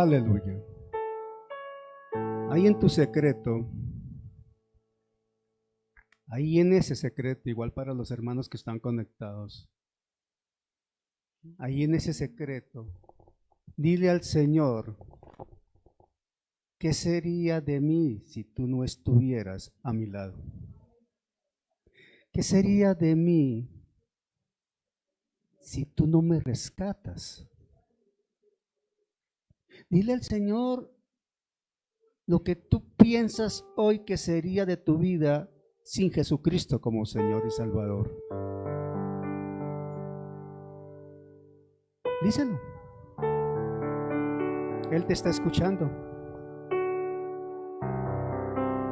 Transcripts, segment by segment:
Aleluya. Ahí en tu secreto, ahí en ese secreto, igual para los hermanos que están conectados, ahí en ese secreto, dile al Señor, ¿qué sería de mí si tú no estuvieras a mi lado? ¿Qué sería de mí si tú no me rescatas? Dile al Señor lo que tú piensas hoy que sería de tu vida sin Jesucristo como Señor y Salvador. Díselo. Él te está escuchando.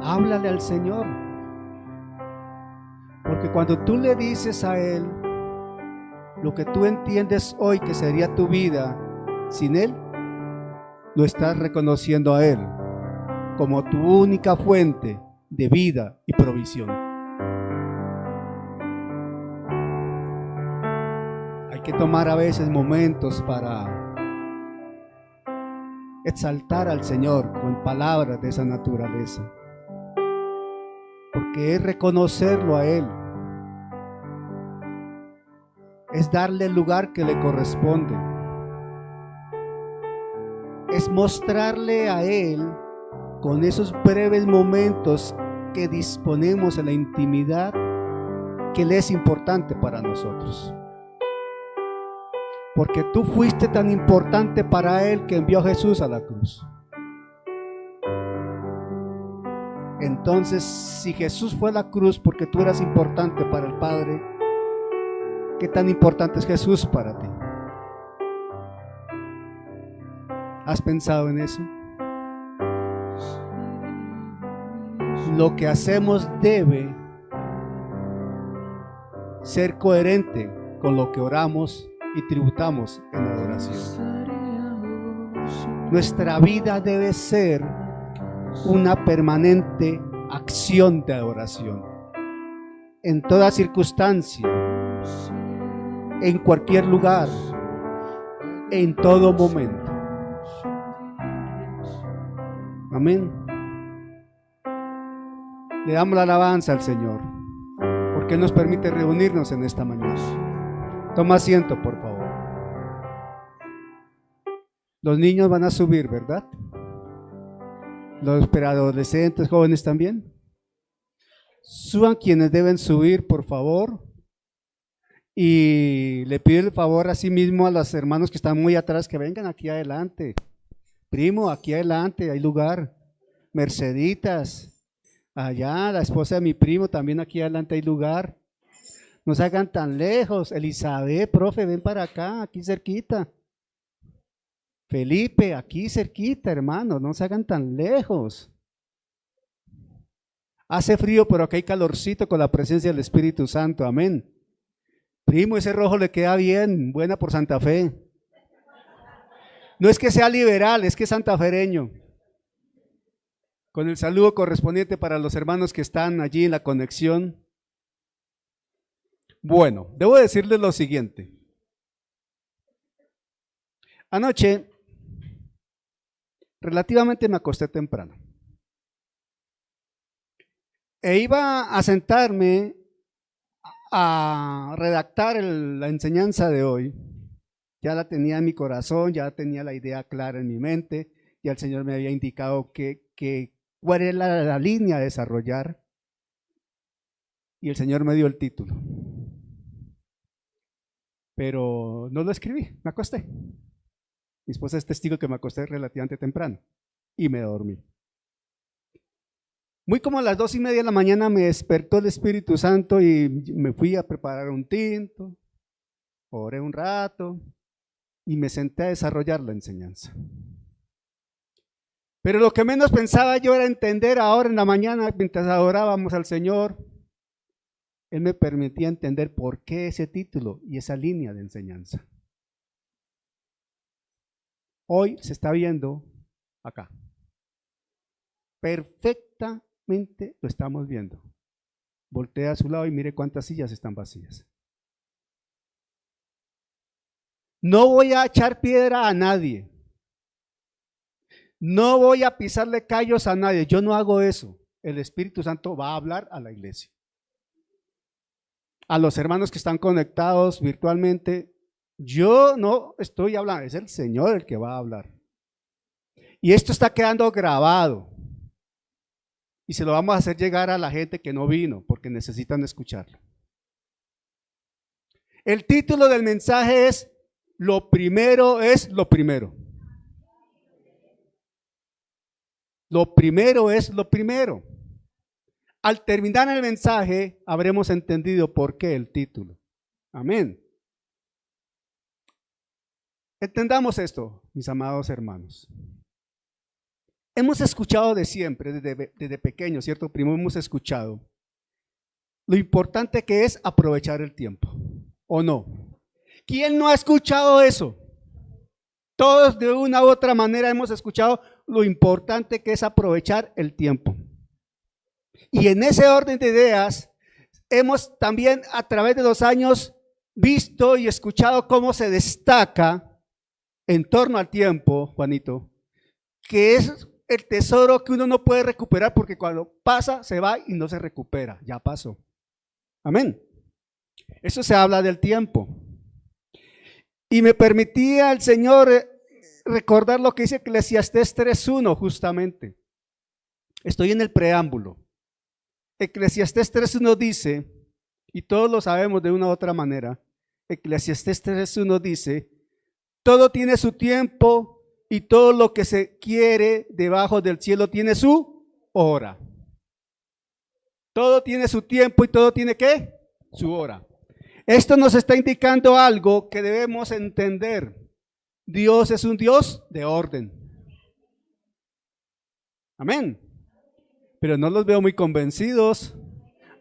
Háblale al Señor. Porque cuando tú le dices a Él lo que tú entiendes hoy que sería tu vida sin Él, lo estás reconociendo a Él como tu única fuente de vida y provisión. Hay que tomar a veces momentos para exaltar al Señor con palabras de esa naturaleza, porque es reconocerlo a Él, es darle el lugar que le corresponde, es mostrarle a Él con esos breves momentos que disponemos en la intimidad que Él es importante para nosotros. Porque tú fuiste tan importante para Él que envió a Jesús a la cruz. Entonces, si Jesús fue a la cruz porque tú eras importante para el Padre, ¿qué tan importante es Jesús para ti? ¿Has pensado en eso? Lo que hacemos debe ser coherente con lo que oramos y tributamos en adoración. Nuestra vida debe ser una permanente acción de adoración. En toda circunstancia, en cualquier lugar, en todo momento. Amén. Le damos la alabanza al Señor, porque Él nos permite reunirnos en esta mañana. Toma asiento, por favor. Los niños van a subir, ¿verdad? Los preadolescentes, jóvenes también. Suban quienes deben subir, por favor. Y le pido el favor a sí mismo a los hermanos que están muy atrás que vengan aquí adelante. Primo, aquí adelante, hay lugar. Merceditas, allá, la esposa de mi primo, también aquí adelante hay lugar. No se hagan tan lejos. Elizabeth, profe, ven para acá, aquí cerquita. Felipe, aquí cerquita, hermano, no se hagan tan lejos. Hace frío, pero acá hay calorcito con la presencia del Espíritu Santo, amén. Primo, ese rojo le queda bien, buena por Santa Fe. No es que sea liberal, es que es santafereño. Con el saludo correspondiente para los hermanos que están allí en la conexión. Bueno, debo decirles lo siguiente. Anoche, relativamente me acosté temprano. E iba a sentarme a redactar la enseñanza de hoy. Ya la tenía en mi corazón, ya tenía la idea clara en mi mente, ya el Señor me había indicado cuál era la línea a desarrollar, y el Señor me dio el título. Pero no lo escribí, me acosté. Mi esposa es testigo que me acosté relativamente temprano y me dormí. Muy como a las 2:30 de la mañana me despertó el Espíritu Santo y me fui a preparar un tinto, oré un rato y me senté a desarrollar la enseñanza. Pero lo que menos pensaba yo era entender ahora en la mañana, mientras adorábamos al Señor, Él me permitía entender por qué ese título y esa línea de enseñanza. Hoy se está viendo acá. Perfectamente lo estamos viendo. Voltea a su lado y mire cuántas sillas están vacías. No voy a echar piedra a nadie. No voy a pisarle callos a nadie, yo no hago eso. El Espíritu Santo va a hablar a la iglesia. A los hermanos que están conectados virtualmente, yo no estoy hablando, es el Señor el que va a hablar. Y esto está quedando grabado. Y se lo vamos a hacer llegar a la gente que no vino, porque necesitan escucharlo. El título del mensaje es: lo primero es lo primero. Lo primero es lo primero. Al terminar el mensaje, habremos entendido por qué el título. Amén. Entendamos esto, mis amados hermanos. Hemos escuchado de siempre, desde pequeños, ¿cierto? Primero hemos escuchado lo importante que es aprovechar el tiempo, ¿o no? ¿Quién no ha escuchado eso? Todos de una u otra manera hemos escuchado lo importante que es aprovechar el tiempo. Y en ese orden de ideas, hemos también a través de los años visto y escuchado cómo se destaca en torno al tiempo, Juanito, que es el tesoro que uno no puede recuperar porque cuando pasa se va y no se recupera, ya pasó. Amén. Eso se habla del tiempo. Y me permitía el Señor recordar lo que dice Eclesiastés 3:1 justamente. Estoy en el preámbulo. Eclesiastés 3:1 dice, y todos lo sabemos de una u otra manera, Eclesiastés 3:1 dice: todo tiene su tiempo y todo lo que se quiere debajo del cielo tiene su hora. Todo tiene su tiempo y todo tiene ¿qué? Su hora. Esto nos está indicando algo que debemos entender. Dios es un Dios de orden. Amén. Pero no los veo muy convencidos.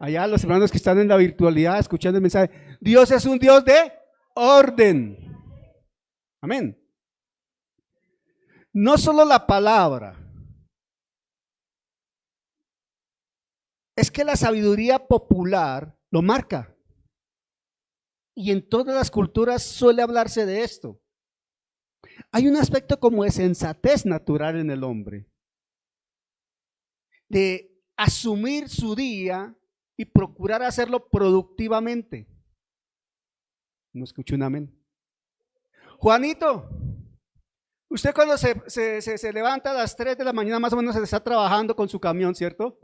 Allá los hermanos que están en la virtualidad escuchando el mensaje. Dios es un Dios de orden. Amén. No solo la palabra. Es que la sabiduría popular lo marca. Y en todas las culturas suele hablarse de esto. Hay un aspecto como de sensatez natural en el hombre. De asumir su día y procurar hacerlo productivamente. No escucho un amén. Juanito, usted cuando se levanta a las 3 de la mañana más o menos se está trabajando con su camión, ¿cierto?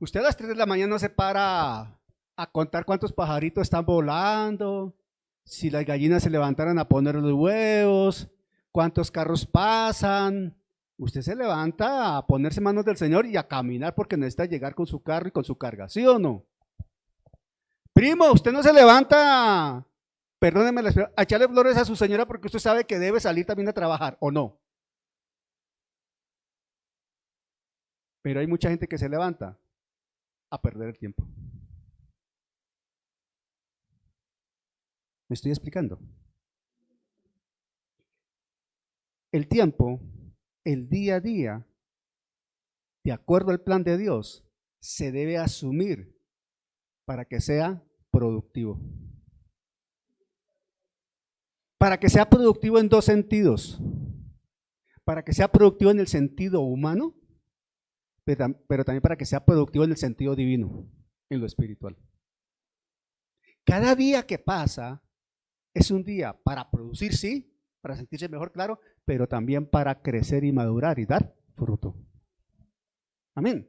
Usted a las 3 de la mañana no se para a contar cuántos pajaritos están volando, si las gallinas se levantaran a poner los huevos, cuántos carros pasan. Usted se levanta a ponerse en manos del Señor y a caminar porque necesita llegar con su carro y con su carga, ¿sí o no? Primo, usted no se levanta, perdóneme, a echarle flores a su señora porque usted sabe que debe salir también a trabajar, ¿o no? Pero hay mucha gente que se levanta a perder el tiempo. ¿Me estoy explicando? El tiempo, el día a día, de acuerdo al plan de Dios, se debe asumir para que sea productivo. Para que sea productivo en dos sentidos. Para que sea productivo en el sentido humano, pero también para que sea productivo en el sentido divino, en lo espiritual. Cada día que pasa es un día para producir, sí, para sentirse mejor, claro, pero también para crecer y madurar y dar fruto. Amén.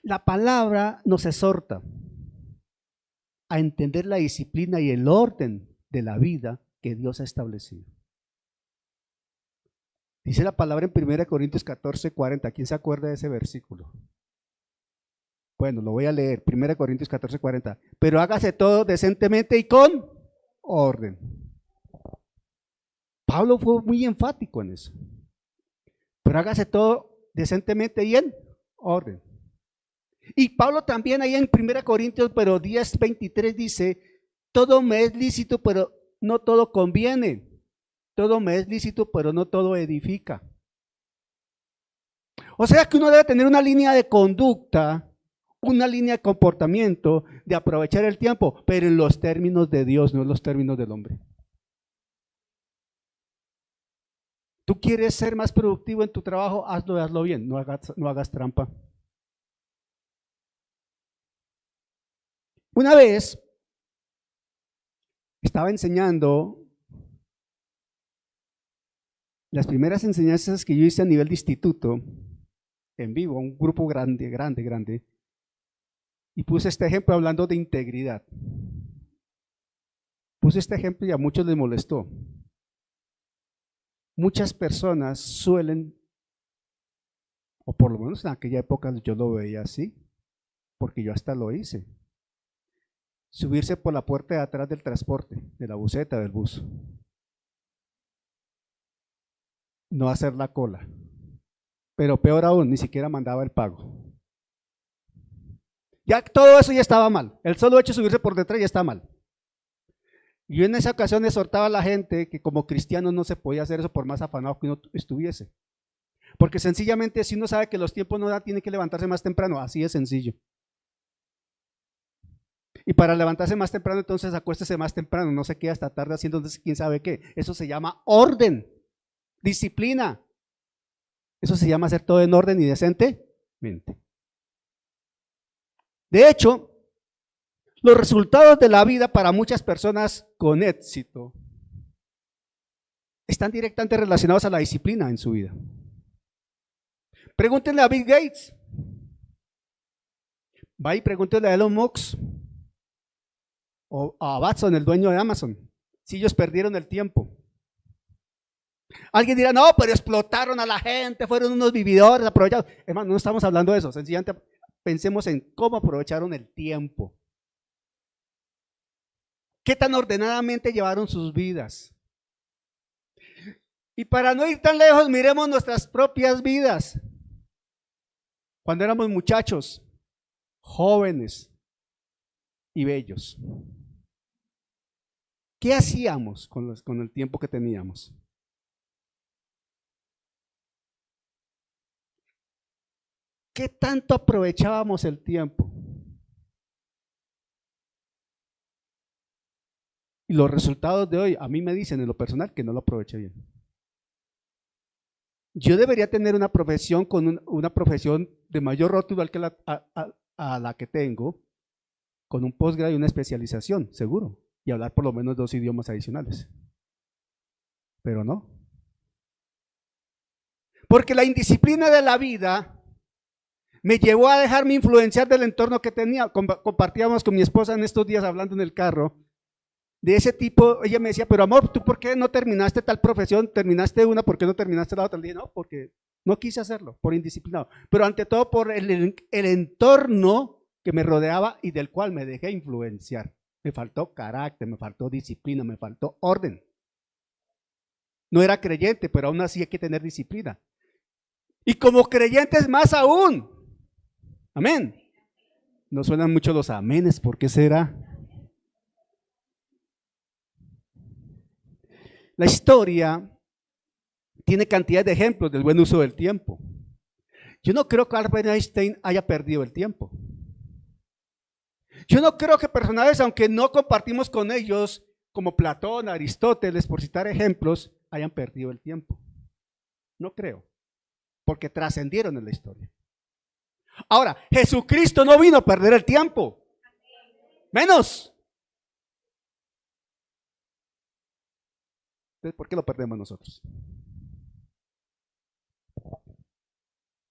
La palabra nos exhorta a entender la disciplina y el orden de la vida que Dios ha establecido. Dice la palabra en 1 Corintios 14:40. ¿Quién se acuerda de ese versículo? Bueno, lo voy a leer. 1 Corintios 14:40. Pero hágase todo decentemente y con orden. Pablo fue muy enfático en eso. Pero hágase todo decentemente y en orden. Y Pablo también ahí en 1 Corintios, pero 10:23 dice, todo me es lícito, pero no todo conviene. Todo me es lícito, pero no todo edifica. O sea que uno debe tener una línea de conducta, una línea de comportamiento, de aprovechar el tiempo, pero en los términos de Dios, no en los términos del hombre. ¿Tú quieres ser más productivo en tu trabajo? Hazlo bien, no hagas trampa. Una vez estaba enseñando las primeras enseñanzas que yo hice a nivel de instituto, en vivo, un grupo grande, y puse este ejemplo hablando de integridad. Puse este ejemplo y a muchos les molestó. Muchas personas suelen, o por lo menos en aquella época yo lo veía así, porque yo hasta lo hice, subirse por la puerta de atrás del transporte, de la buseta, del bus. No hacer la cola. Pero peor aún, ni siquiera mandaba el pago. Ya todo eso ya estaba mal. El solo hecho de subirse por detrás ya está mal. Y yo en esa ocasión exhortaba a la gente que como cristiano no se podía hacer eso por más afanado que uno estuviese. Porque sencillamente si uno sabe que los tiempos no da, tiene que levantarse más temprano. Así de sencillo. Y para levantarse más temprano, entonces acuéstese más temprano. No se quede hasta tarde haciendo quién sabe qué. Eso se llama orden, disciplina. Eso se llama hacer todo en orden y decentemente. De hecho, los resultados de la vida para muchas personas con éxito están directamente relacionados a la disciplina en su vida. Pregúntenle a Bill Gates. Va y pregúntenle a Elon Musk o a Watson, el dueño de Amazon, si ellos perdieron el tiempo. Alguien dirá, no, pero explotaron a la gente, fueron unos vividores aprovechados. Hermano, no estamos hablando de eso, sencillamente pensemos en cómo aprovecharon el tiempo. ¿Qué tan ordenadamente llevaron sus vidas? Y para no ir tan lejos, miremos nuestras propias vidas. Cuando éramos muchachos, jóvenes y bellos, ¿qué hacíamos con el tiempo que teníamos? ¿Qué tanto aprovechábamos el tiempo? Y los resultados de hoy a mí me dicen en lo personal que no lo aproveché bien. Yo debería tener una profesión una profesión de mayor rótulo a la que tengo, con un posgrado y una especialización, seguro, y hablar por lo menos 2 idiomas adicionales. Pero no. Porque la indisciplina de la vida me llevó a dejarme influenciar del entorno que tenía. Compartíamos con mi esposa en estos días hablando en el carro. De ese tipo, ella me decía, pero amor, ¿tú por qué no terminaste tal profesión? ¿Terminaste una? ¿Por qué no terminaste la otra? Le dije, no, porque no quise hacerlo, por indisciplinado. Pero ante todo por el entorno que me rodeaba y del cual me dejé influenciar. Me faltó carácter, me faltó disciplina, me faltó orden. No era creyente, pero aún así hay que tener disciplina. Y como creyentes más aún. Amén. No suenan mucho los amenes, ¿por qué será? La historia tiene cantidad de ejemplos del buen uso del tiempo. Yo no creo que Albert Einstein haya perdido el tiempo. Yo no creo que personajes, aunque no compartimos con ellos, como Platón, Aristóteles, por citar ejemplos, hayan perdido el tiempo. No creo, porque trascendieron en la historia. Ahora, Jesucristo no vino a perder el tiempo. Menos. Entonces, ¿por qué lo perdemos nosotros?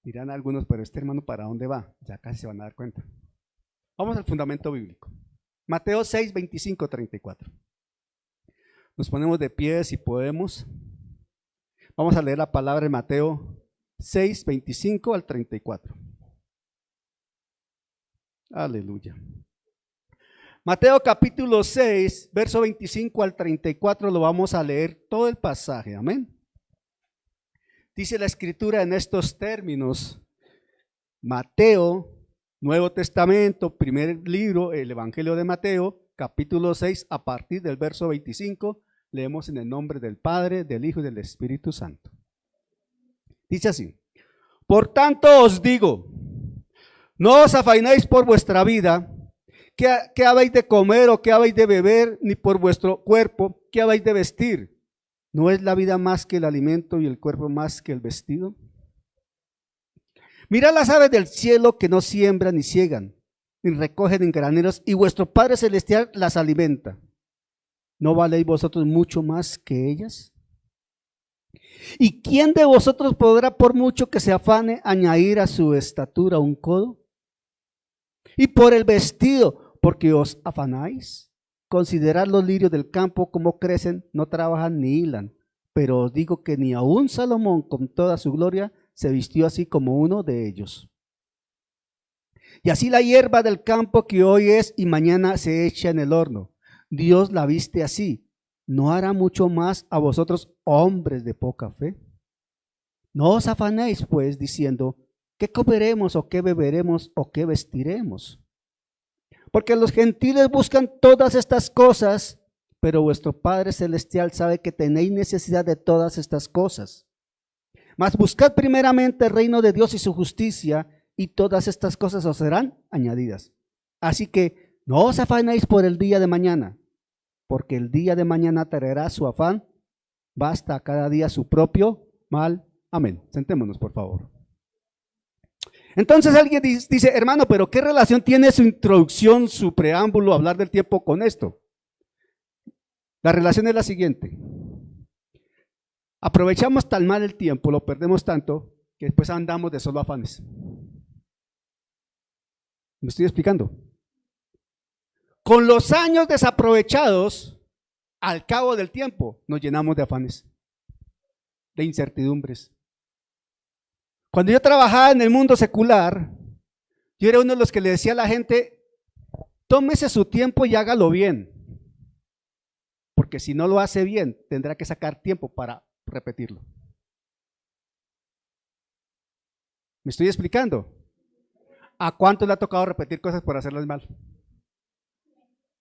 Dirán algunos, pero este hermano, ¿para dónde va? Ya casi se van a dar cuenta. Vamos al fundamento bíblico. Mateo 6, 25, 34. Nos ponemos de pie si podemos. Vamos a leer la palabra de Mateo 6, 25 al 34. Aleluya. Mateo capítulo 6, verso 25 al 34, lo vamos a leer todo el pasaje, amén. Dice la escritura en estos términos, Mateo, Nuevo Testamento, primer libro, el Evangelio de Mateo, capítulo 6, a partir del verso 25, leemos en el nombre del Padre, del Hijo y del Espíritu Santo. Dice así, por tanto os digo, no os afainéis por vuestra vida, ¿qué habéis de comer o qué habéis de beber? Ni por vuestro cuerpo, ¿qué habéis de vestir? ¿No es la vida más que el alimento y el cuerpo más que el vestido? Mirad las aves del cielo que no siembran ni ciegan, ni recogen en graneros, y vuestro Padre Celestial las alimenta. ¿No valéis vosotros mucho más que ellas? ¿Y quién de vosotros podrá, por mucho que se afane, añadir a su estatura un codo? Y por el vestido, porque os afanáis. Considerad los lirios del campo, cómo crecen, no trabajan ni hilan. Pero os digo que ni aun Salomón, con toda su gloria, se vistió así como uno de ellos. Y así la hierba del campo, que hoy es y mañana se echa en el horno, Dios la viste así. ¿No hará mucho más a vosotros, hombres de poca fe? No os afanéis, pues, diciendo, ¿qué comeremos o qué beberemos o qué vestiremos? Porque los gentiles buscan todas estas cosas, pero vuestro Padre Celestial sabe que tenéis necesidad de todas estas cosas. Mas buscad primeramente el reino de Dios y su justicia, y todas estas cosas os serán añadidas. Así que no os afanéis por el día de mañana, porque el día de mañana traerá su afán. Basta a cada día su propio mal. Amén. Sentémonos, por favor. Entonces alguien dice, hermano, pero ¿qué relación tiene su introducción, su preámbulo, hablar del tiempo con esto? La relación es la siguiente. Aprovechamos tan mal el tiempo, lo perdemos tanto, que después andamos de solo afanes. ¿Me estoy explicando? Con los años desaprovechados, al cabo del tiempo, nos llenamos de afanes, de incertidumbres. Cuando yo trabajaba en el mundo secular, yo era uno de los que le decía a la gente, tómese su tiempo y hágalo bien, porque si no lo hace bien, tendrá que sacar tiempo para repetirlo. ¿Me estoy explicando? ¿A cuánto le ha tocado repetir cosas por hacerlas mal?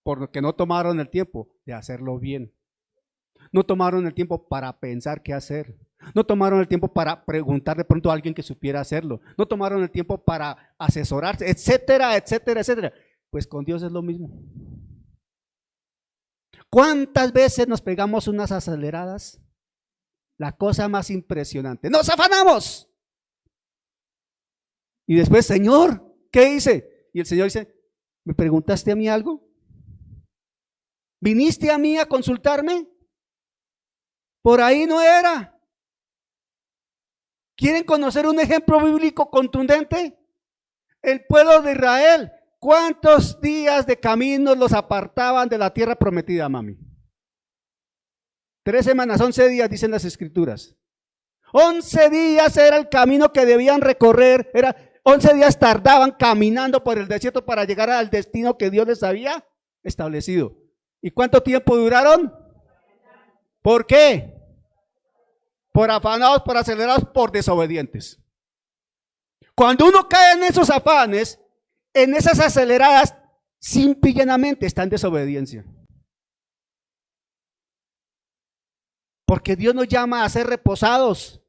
Porque no tomaron el tiempo de hacerlo bien. No tomaron el tiempo para pensar qué hacer. No tomaron el tiempo para preguntar de pronto a alguien que supiera hacerlo. No tomaron el tiempo para asesorarse, etcétera, etcétera, etcétera. Pues con Dios es lo mismo. ¿Cuántas veces nos pegamos unas aceleradas? La cosa más impresionante. ¡Nos afanamos! Y después, Señor, ¿qué hice? Y el Señor dice, ¿me preguntaste a mí algo? ¿Viniste a mí a consultarme? Por ahí no era. ¿Quieren conocer un ejemplo bíblico contundente? El pueblo de Israel, ¿cuántos días de camino los apartaban de la tierra prometida, mami? 3 semanas, 11 días, dicen las escrituras. 11 días era el camino que debían recorrer, 11 días tardaban caminando por el desierto para llegar al destino que Dios les había establecido. ¿Y cuánto tiempo duraron? ¿Por qué? Por afanados, por acelerados, por desobedientes. Cuando uno cae en esos afanes, en esas aceleradas, simple y llanamente está en desobediencia. Porque Dios nos llama a ser reposados,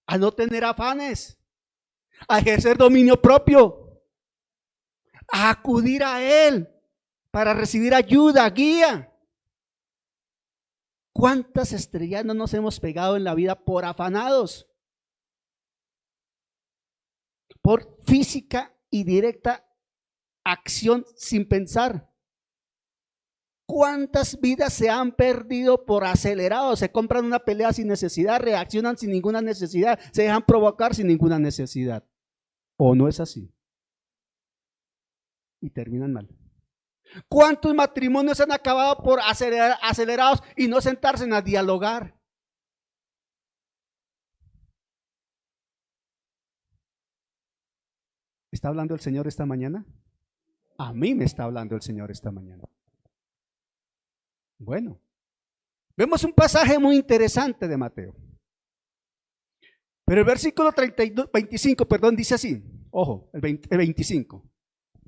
a no tener afanes, a ejercer dominio propio, a acudir a Él para recibir ayuda, guía. ¿Cuántas estrellas no nos hemos pegado en la vida por afanados? Por física y directa acción sin pensar. ¿Cuántas vidas se han perdido por acelerados? Se compran una pelea sin necesidad, reaccionan sin ninguna necesidad, se dejan provocar sin ninguna necesidad. ¿O no es así? Y terminan mal. ¿Cuántos matrimonios han acabado por acelerados y no sentarse a dialogar? ¿Está hablando el Señor esta mañana? A mí me está hablando el Señor esta mañana. Bueno, vemos un pasaje muy interesante de Mateo. Pero el versículo 25, dice así, ojo, el 25.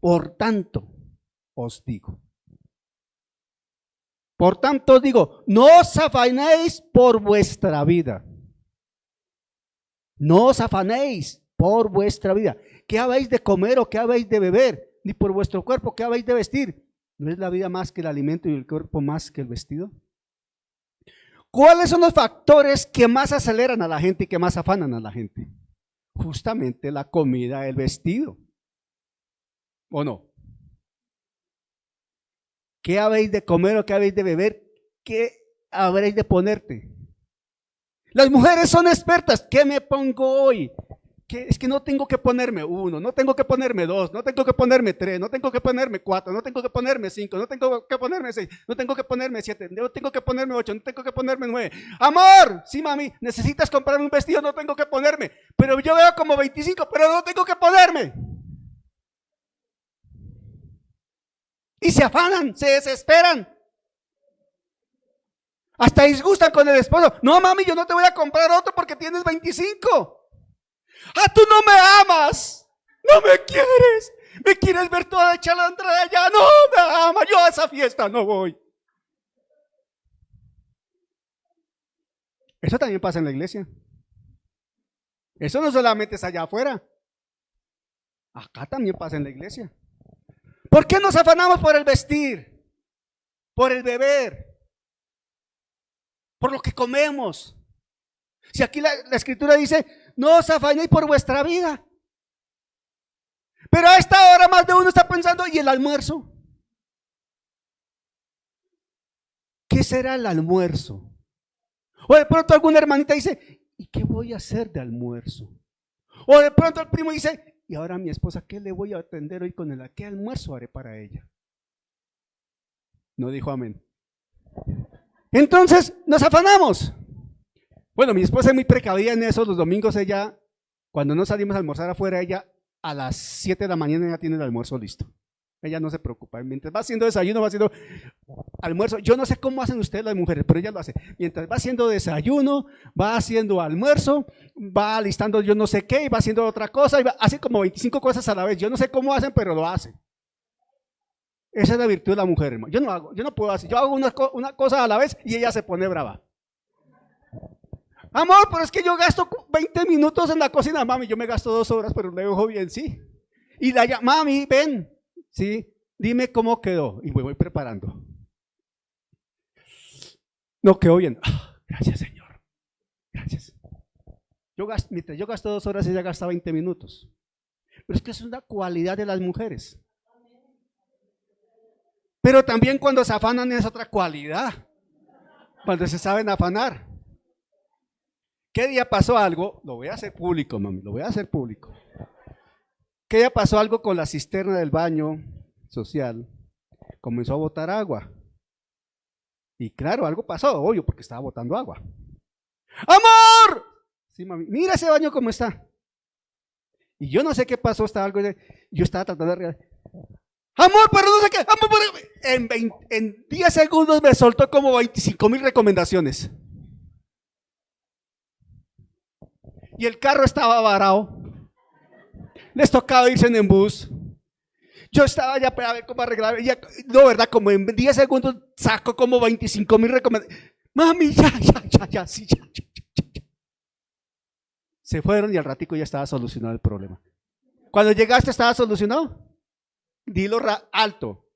Por tanto, os digo. Por tanto os digo, no os afanéis por vuestra vida. No os afanéis por vuestra vida. ¿Qué habéis de comer o qué habéis de beber? Ni por vuestro cuerpo, ¿qué habéis de vestir? ¿No es la vida más que el alimento y el cuerpo más que el vestido? ¿Cuáles son los factores que más aceleran a la gente y que más afanan a la gente? Justamente la comida, el vestido. ¿O no? ¿Qué habéis de comer o qué habéis de beber? ¿Qué habréis de ponerte? Las mujeres son expertas. ¿Qué me pongo hoy? Es que no tengo que ponerme 1, no tengo que ponerme 2, no tengo que ponerme 3, no tengo que ponerme 4, no tengo que ponerme 5, no tengo que ponerme 6, no tengo que ponerme 7, no tengo que ponerme 8, no tengo que ponerme 9. Amor, sí mami, necesitas comprar un vestido, no tengo que ponerme, pero yo veo como 25, pero no tengo que ponerme. Y se afanan, se desesperan. Hasta disgustan con el esposo. No mami, yo no te voy a comprar otro porque tienes 25. Ah, tú no me amas, no me quieres, me quieres ver toda chalandra allá, no me amas, yo a esa fiesta no voy. Eso también pasa en la iglesia. Eso no solamente es allá afuera, acá también pasa en la iglesia. ¿Por qué nos afanamos por el vestir, por el beber, por lo que comemos? Si aquí la escritura dice, no os afanéis por vuestra vida. Pero a esta hora más de uno está pensando, ¿y el almuerzo? ¿Qué será el almuerzo? O de pronto alguna hermanita dice, ¿y qué voy a hacer de almuerzo? O de pronto el primo dice, ¿y ahora a mi esposa qué le voy a atender hoy con ella? ¿Qué almuerzo haré para ella? No dijo amén. Entonces nos afanamos. Bueno, mi esposa es muy precavida en eso. Los domingos ella, cuando no salimos a almorzar afuera, ella a las 7 de la mañana ya tiene el almuerzo listo. Ella no se preocupa. Mientras va haciendo desayuno, va haciendo almuerzo. Yo no sé cómo hacen ustedes las mujeres, pero ella lo hace. Mientras va haciendo desayuno, va haciendo almuerzo, va alistando yo no sé qué, y va haciendo otra cosa, y hace como 25 cosas a la vez. Yo no sé cómo hacen, pero lo hacen. Esa es la virtud de la mujer, hermano. Yo no puedo hacer. Yo hago una cosa a la vez y ella se pone brava. Amor, pero es que yo gasto 20 minutos en la cocina. Mami, yo me gasto 2 horas, pero le dejo bien, sí. Y la llamo, mami, ven, sí, dime cómo quedó. Y me voy preparando. No quedó bien. Gracias, Señor. Gracias. Mientras yo gasto 2 horas, ella gasta 20 minutos. Pero es que es una cualidad de las mujeres. Pero también cuando se afanan es otra cualidad. Cuando se saben afanar. ¿Qué día pasó algo? Lo voy a hacer público, mami, lo voy a hacer público. ¿Qué día pasó algo con la cisterna del baño social? Comenzó a botar agua. Y claro, algo pasó, obvio, porque estaba botando agua. ¡Amor! Sí, mami, mira ese baño cómo está. Y yo no sé qué pasó, estaba algo. Yo estaba tratando de arreglar. Amor, pero no sé qué. Amor, en 10 segundos me soltó como 25,000 recomendaciones. Y el carro estaba varado. Les tocaba irse en bus. Yo estaba ya para ver cómo arreglar. No, verdad, como en 10 segundos saco como 25,000 recomendaciones. Mami, ya, sí, ya. Se fueron y al ratico ya estaba solucionado el problema. Cuando llegaste, ¿estaba solucionado? Dilo alto.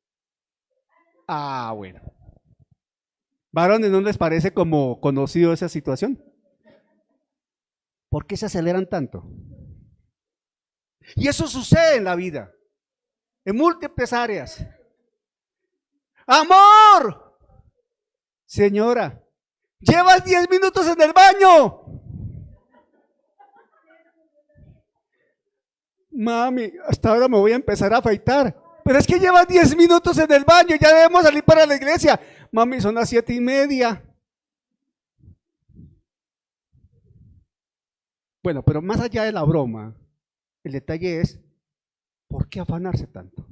Ah, bueno. Varones, ¿no les parece como conocido esa situación? ¿Por qué se aceleran tanto? Y eso sucede en la vida, en múltiples áreas. Amor, señora, llevas 10 minutos en el baño. Mami, hasta ahora me voy a empezar a afeitar. Pero es que llevas 10 minutos en el baño, ya debemos salir para la iglesia. Mami, son las 7:30. Bueno, pero más allá de la broma, el detalle es, ¿por qué afanarse tanto?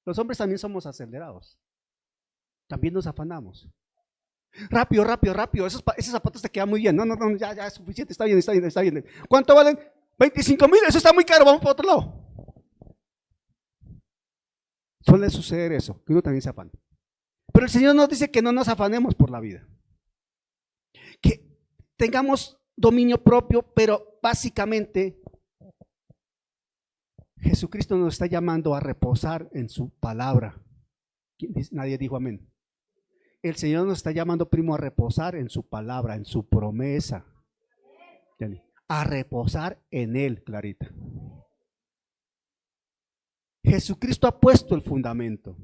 Los hombres también somos acelerados. También nos afanamos. Rápido. Esos zapatos te quedan muy bien. No, ya es suficiente. Está bien. ¿Cuánto valen? 25,000. Eso está muy caro. Vamos para otro lado. Suele suceder eso, que uno también se afana. Pero el Señor nos dice que no nos afanemos por la vida. Que tengamos dominio propio, pero básicamente Jesucristo nos está llamando a reposar en su palabra. Nadie dijo amén. El Señor nos está llamando, primo, a reposar en su palabra, en su promesa. A reposar en Él, Clarita. Jesucristo ha puesto el fundamento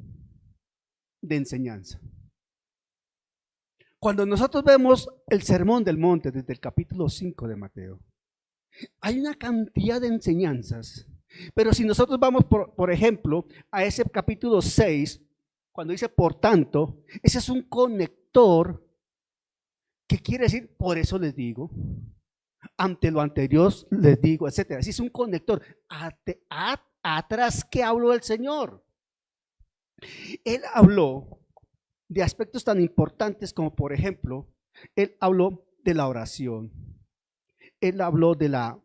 de enseñanza. Cuando nosotros vemos el Sermón del Monte desde el capítulo 5 de Mateo, hay una cantidad de enseñanzas, pero si nosotros vamos, por ejemplo, a ese capítulo 6, cuando dice por tanto, ese es un conector que quiere decir, por eso les digo, ante lo anterior les digo, etcétera. Ese es un conector. Atrás, ¿qué habló el Señor? Él habló de aspectos tan importantes como, por ejemplo, Él habló de la oración. Él habló de la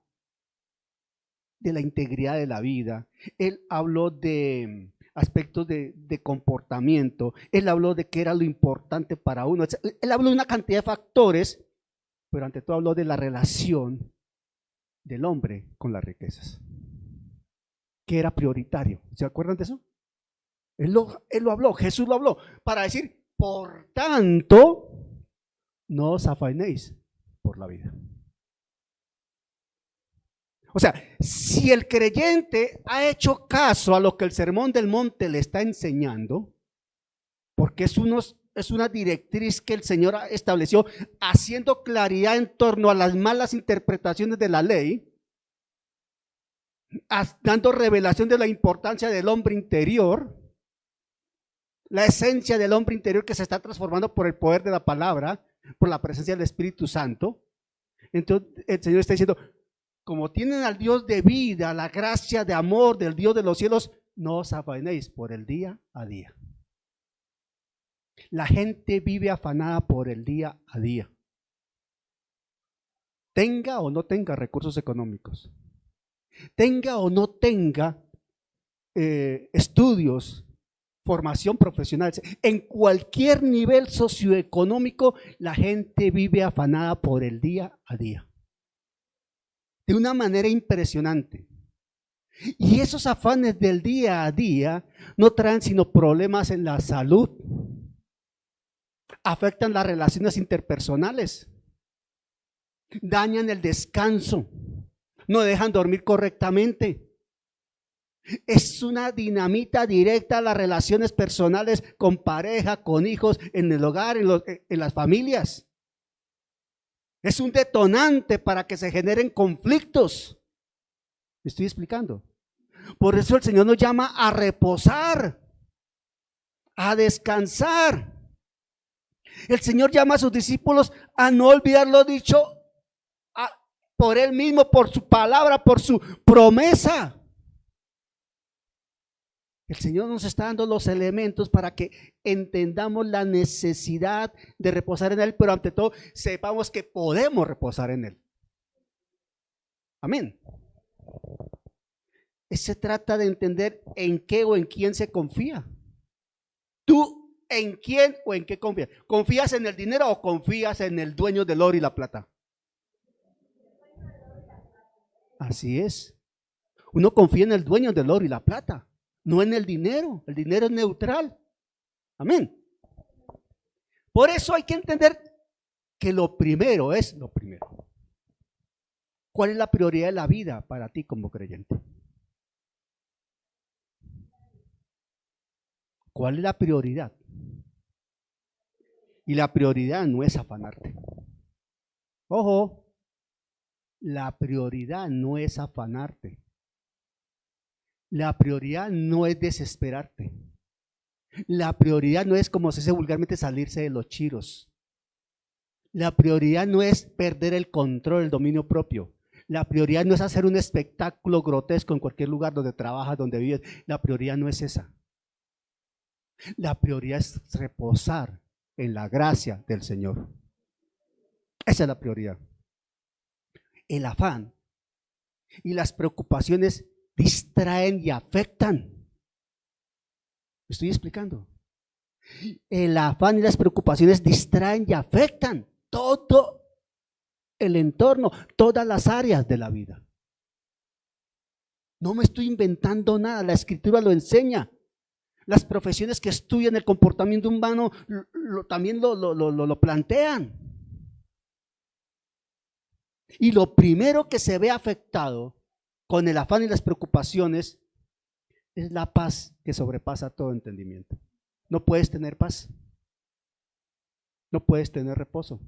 integridad de la vida. Él habló de aspectos de comportamiento. Él habló de qué era lo importante para uno. Él habló de una cantidad de factores, pero ante todo habló de la relación del hombre con las riquezas, que era prioritario. ¿Se acuerdan de eso? Él lo habló, Jesús lo habló, para decir, por tanto, no os afanéis por la vida. O sea, si el creyente ha hecho caso a lo que el Sermón del Monte le está enseñando, porque es una directriz que el Señor estableció, haciendo claridad en torno a las malas interpretaciones de la ley, dando revelación de la importancia del hombre interior, la esencia del hombre interior que se está transformando por el poder de la palabra, por la presencia del Espíritu Santo. Entonces el Señor está diciendo, como tienen al Dios de vida, la gracia de amor del Dios de los cielos, no os afanéis por el día a día. La gente vive afanada por el día a día. Tenga o no tenga recursos económicos, tenga o no tenga estudios, formación profesional, en cualquier nivel socioeconómico, la gente vive afanada por el día a día. De una manera impresionante. Y esos afanes del día a día no traen sino problemas en la salud, afectan las relaciones interpersonales, dañan el descanso, no dejan dormir correctamente. Es una dinamita directa a las relaciones personales con pareja, con hijos, en el hogar, en las familias. Es un detonante para que se generen conflictos. ¿Me estoy explicando? Por eso el Señor nos llama a reposar, a descansar. El Señor llama a sus discípulos a no olvidar lo dicho por Él mismo, por su palabra, por su promesa. El Señor nos está dando los elementos para que entendamos la necesidad de reposar en Él, pero ante todo sepamos que podemos reposar en Él. Amén. Se trata de entender en qué o en quién se confía. ¿Tú en quién o en qué confías? ¿Confías en el dinero o confías en el dueño del oro y la plata? Así es. Uno confía en el dueño del oro y la plata, no en el dinero. El dinero es neutral. Amén. Por eso hay que entender que lo primero es lo primero. ¿Cuál es la prioridad de la vida para ti como creyente? ¿Cuál es la prioridad? Y la prioridad no es afanarte. Ojo, la prioridad no es afanarte. La prioridad no es desesperarte. La prioridad no es, como se dice vulgarmente, salirse de los chiros. La prioridad no es perder el control, el dominio propio. La prioridad no es hacer un espectáculo grotesco en cualquier lugar donde trabajas, donde vives. La prioridad no es esa. La prioridad es reposar en la gracia del Señor. Esa es la prioridad. El afán y las preocupaciones distraen y afectan. ¿Me estoy explicando? El afán y las preocupaciones distraen y afectan todo el entorno, todas las áreas de la vida. No me estoy inventando nada, la Escritura lo enseña. Las profesiones que estudian el comportamiento humano también lo plantean. Y lo primero que se ve afectado con el afán y las preocupaciones es la paz que sobrepasa todo entendimiento. No puedes tener paz. No puedes tener reposo.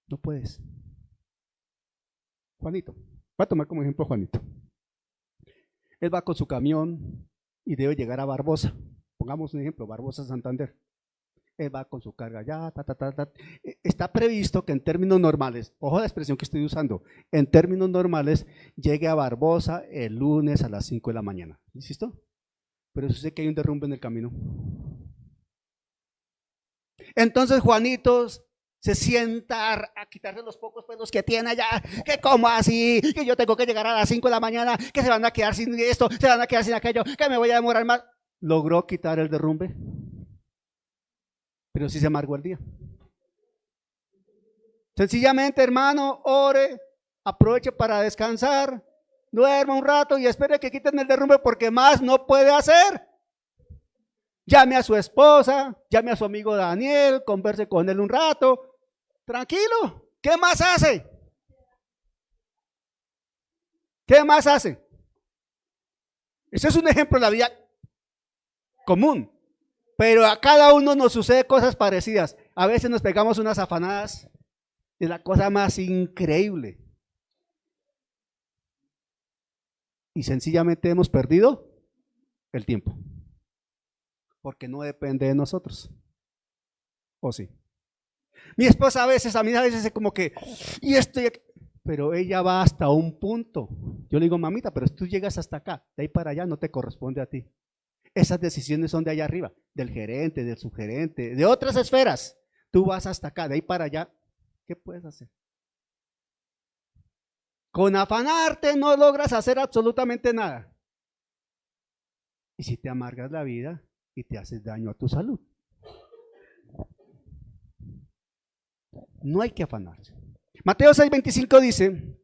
No puedes. Juanito. Voy a tomar como ejemplo a Juanito. Él va con su camión y debe llegar a Barbosa. Pongamos un ejemplo, Barbosa, Santander. Él va con su carga ya, Está previsto que en términos normales, ojo la expresión que estoy usando, en términos normales llegue a Barbosa el lunes a las 5 de la mañana. ¿Listo? Pero eso sé que hay un derrumbe en el camino. Entonces Juanito se sienta a quitarse los pocos pelos que tiene allá, que como así, que yo tengo que llegar a las 5 de la mañana, que se van a quedar sin esto, se van a quedar sin aquello, que me voy a demorar más. ¿Logró quitar el derrumbe? Pero sí se amargó el día. Sencillamente, hermano, ore, aproveche para descansar, duerma un rato y espere que quiten el derrumbe porque más no puede hacer. Llame a su esposa, llame a su amigo Daniel, converse con él un rato. Tranquilo, ¿qué más hace? ¿Qué más hace? Ese es un ejemplo de la vida común, pero a cada uno nos sucede cosas parecidas. A veces nos pegamos unas afanadas de la cosa más increíble y sencillamente hemos perdido el tiempo. Porque no depende de nosotros. ¿O sí? Mi esposa a veces es como que, y esto, pero ella va hasta un punto. Yo le digo, mamita, pero tú llegas hasta acá, de ahí para allá no te corresponde a ti. Esas decisiones son de allá arriba, del gerente, del subgerente, de otras esferas. Tú vas hasta acá, de ahí para allá, ¿qué puedes hacer? Con afanarte no logras hacer absolutamente nada. Y si te amargas la vida y te haces daño a tu salud. No hay que afanarse. Mateo 6:25 dice,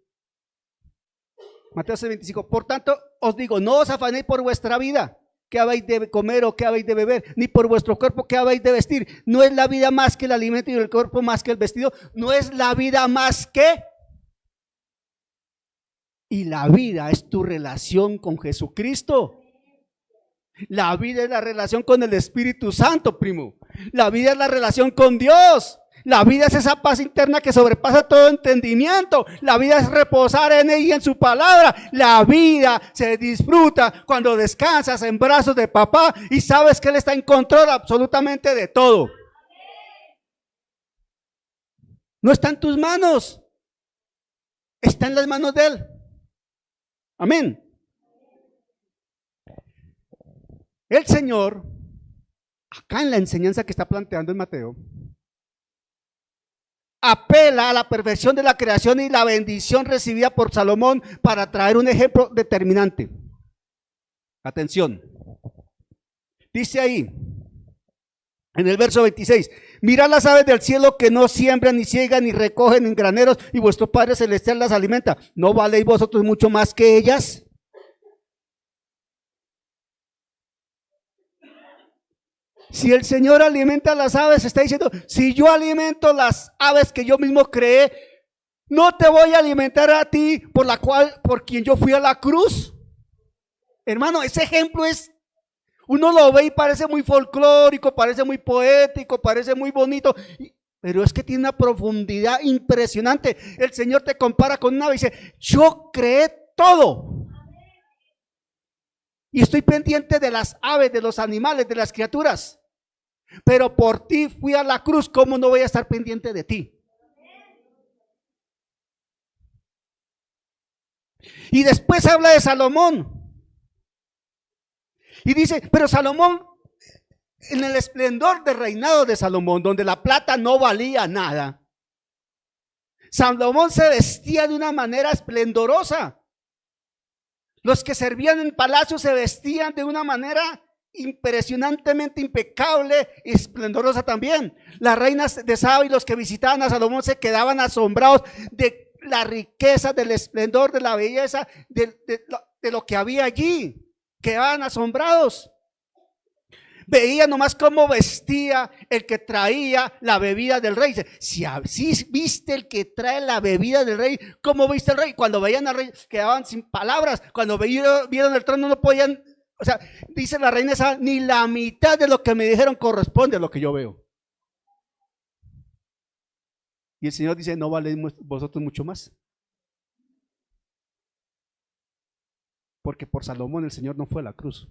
Mateo 6:25, por tanto os digo, no os afanéis por vuestra vida, qué habéis de comer o qué habéis de beber, ni por vuestro cuerpo qué habéis de vestir. No es la vida más que el alimento y el cuerpo más que el vestido. No es la vida más que. Y la vida es tu relación con Jesucristo. La vida es la relación con el Espíritu Santo, primo. La vida es la relación con Dios. La vida es esa paz interna que sobrepasa todo entendimiento. La vida es reposar en Él y en su palabra. La vida se disfruta cuando descansas en brazos de papá y sabes que Él está en control absolutamente de todo. No está en tus manos, está en las manos de Él. Amén. El Señor, acá en la enseñanza que está planteando en Mateo, apela a la perfección de la creación y la bendición recibida por Salomón para traer un ejemplo determinante. Atención. Dice ahí, en el verso 26, mirad las aves del cielo que no siembran, ni ciegan, ni recogen en graneros, y vuestro Padre Celestial las alimenta. ¿No valéis vosotros mucho más que ellas? Si el Señor alimenta a las aves, está diciendo, si yo alimento las aves que yo mismo creé, ¿no te voy a alimentar a ti por quien yo fui a la cruz? Hermano, ese ejemplo uno lo ve y parece muy folclórico, parece muy poético, parece muy bonito, pero es que tiene una profundidad impresionante. El Señor te compara con una ave y dice, yo creé todo. Y estoy pendiente de las aves, de los animales, de las criaturas. Pero por ti fui a la cruz, ¿cómo no voy a estar pendiente de ti? Y después habla de Salomón. Y dice, pero Salomón, en el esplendor del reinado de Salomón, donde la plata no valía nada, Salomón se vestía de una manera esplendorosa. Los que servían en palacio se vestían de una manera impresionantemente impecable y esplendorosa también. Las reinas de Saba y los que visitaban a Salomón se quedaban asombrados de la riqueza, del esplendor, de la belleza, de lo que había allí. Quedaban asombrados. Veía nomás cómo vestía el que traía la bebida del rey. Si viste el que trae la bebida del rey, ¿cómo viste el rey? Cuando veían al rey quedaban sin palabras. Cuando vieron el trono no podían, o sea, dice la reina esa, ni la mitad de lo que me dijeron corresponde a lo que yo veo. Y el Señor dice, ¿no valéis vosotros mucho más? Porque por Salomón el Señor no fue a la cruz.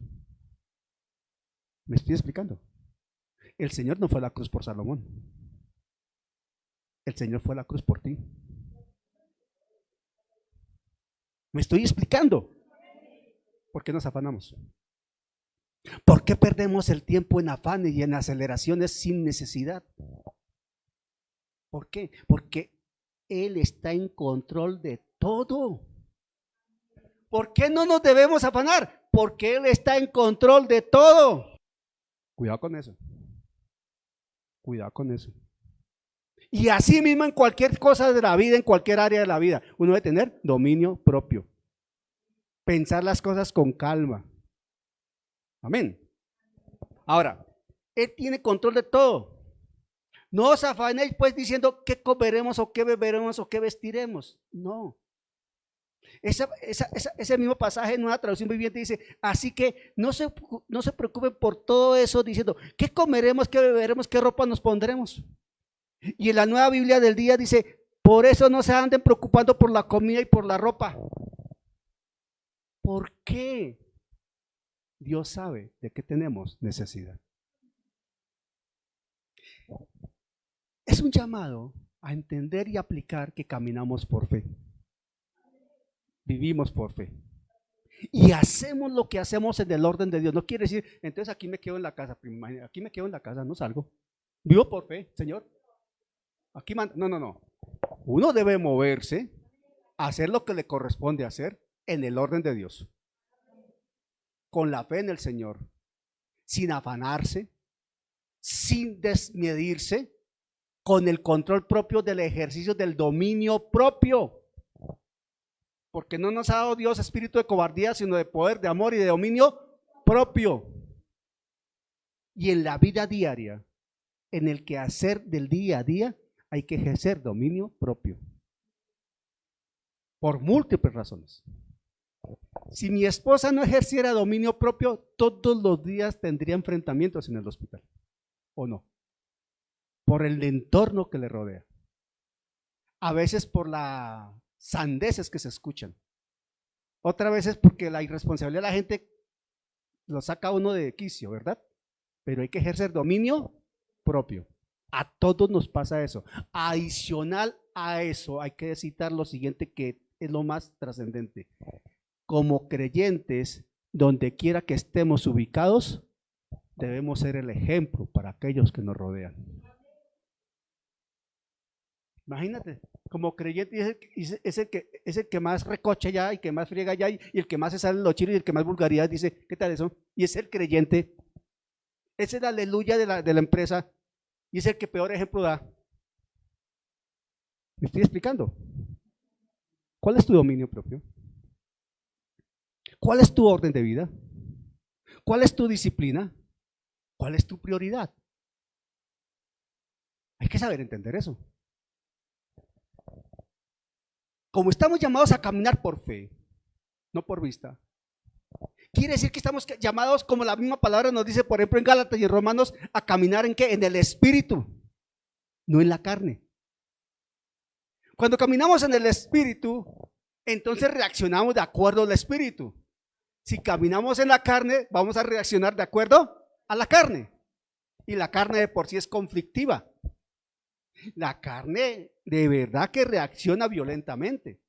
¿Me estoy explicando? El Señor no fue a la cruz por Salomón. El Señor fue a la cruz por ti. ¿Me estoy explicando? ¿Por qué nos afanamos? ¿Por qué perdemos el tiempo en afanes y en aceleraciones sin necesidad? ¿Por qué? Porque Él está en control de todo. ¿Por qué no nos debemos afanar? Porque Él está en control de todo. Cuidado con eso. Cuidado con eso. Y así mismo en cualquier cosa de la vida, en cualquier área de la vida, uno debe tener dominio propio. Pensar las cosas con calma. Amén. Ahora, Él tiene control de todo. No os afanéis pues diciendo qué comeremos o qué beberemos o qué vestiremos. No. Ese mismo pasaje en una traducción viviente dice, así que no se preocupen por todo eso diciendo, ¿qué comeremos, qué beberemos, qué ropa nos pondremos? Y en la Nueva Biblia del día dice, por eso no se anden preocupando por la comida y por la ropa. ¿Por qué? Dios sabe de qué tenemos necesidad. Es un llamado a entender y aplicar que caminamos por fe. Vivimos por fe. Y hacemos lo que hacemos en el orden de Dios. No quiere decir, entonces aquí me quedo en la casa. Aquí me quedo en la casa, no salgo. Vivo por fe, Señor. Aquí no. Uno debe moverse, hacer lo que le corresponde hacer en el orden de Dios. Con la fe en el Señor. Sin afanarse, sin desmedirse, con el control propio del ejercicio del dominio propio. Porque no nos ha dado Dios espíritu de cobardía, sino de poder, de amor y de dominio propio. Y en la vida diaria, en el quehacer del día a día, hay que ejercer dominio propio. Por múltiples razones. Si mi esposa no ejerciera dominio propio, todos los días tendría enfrentamientos en el hospital. ¿O no? Por el entorno que le rodea. A veces por las sandeces que se escuchan. Otra vez es porque la irresponsabilidad de la gente lo saca a uno de quicio, ¿verdad? Pero hay que ejercer dominio propio. A todos nos pasa eso. Adicional a eso, hay que citar lo siguiente que es lo más trascendente. Como creyentes, donde quiera que estemos ubicados, debemos ser el ejemplo para aquellos que nos rodean. Imagínate, como creyente es el que más recocha ya y que más friega ya y el que más se sale los chiros y el que más vulgaridad dice, ¿qué tal eso? Y es el creyente, ese es el aleluya de la empresa y es el que peor ejemplo da. ¿Me estoy explicando? ¿Cuál es tu dominio propio? ¿Cuál es tu orden de vida? ¿Cuál es tu disciplina? ¿Cuál es tu prioridad? Hay que saber entender eso. Como estamos llamados a caminar por fe, no por vista, quiere decir que estamos llamados, como la misma palabra nos dice, por ejemplo, en Gálatas y en Romanos, a caminar ¿en qué? En el Espíritu, no en la carne. Cuando caminamos en el Espíritu, entonces reaccionamos de acuerdo al Espíritu. Si caminamos en la carne, vamos a reaccionar de acuerdo a la carne. Y la carne de por sí es conflictiva. La carne de verdad que reacciona violentamente.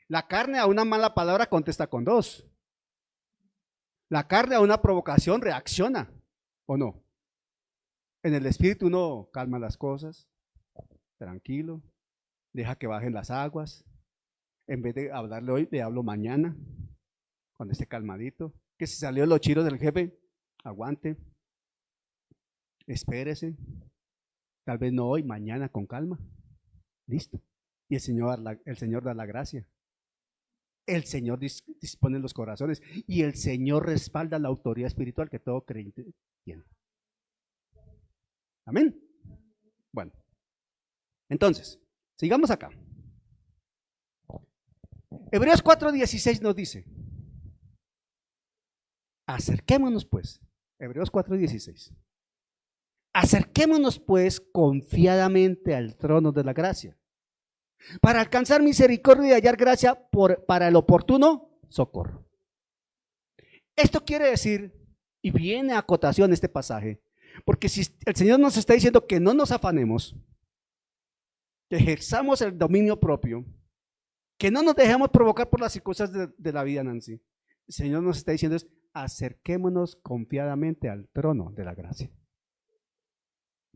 La carne a una mala palabra contesta con dos. La carne a una provocación reacciona, ¿o no? En el espíritu uno calma las cosas, tranquilo, deja que bajen las aguas. En vez de hablarle hoy, le hablo mañana, cuando esté calmadito. Que si salió los chiros del jefe, aguante, espérese. Tal vez no hoy, mañana con calma. Listo. Y el Señor da la gracia. el Señor dispone los corazones y el Señor respalda la autoridad espiritual que todo creyente tiene. Amén. Bueno, entonces, sigamos acá. Hebreos 4:16 nos dice, acerquémonos pues, Hebreos 4:16, acerquémonos pues confiadamente al trono de la gracia, para alcanzar misericordia y hallar gracia para el oportuno socorro. Esto quiere decir, y viene a acotación este pasaje, porque si el Señor nos está diciendo que no nos afanemos, que ejerzamos el dominio propio, que no nos dejemos provocar por las circunstancias de la vida, Nancy. El Señor nos está diciendo es, acerquémonos confiadamente al trono de la gracia,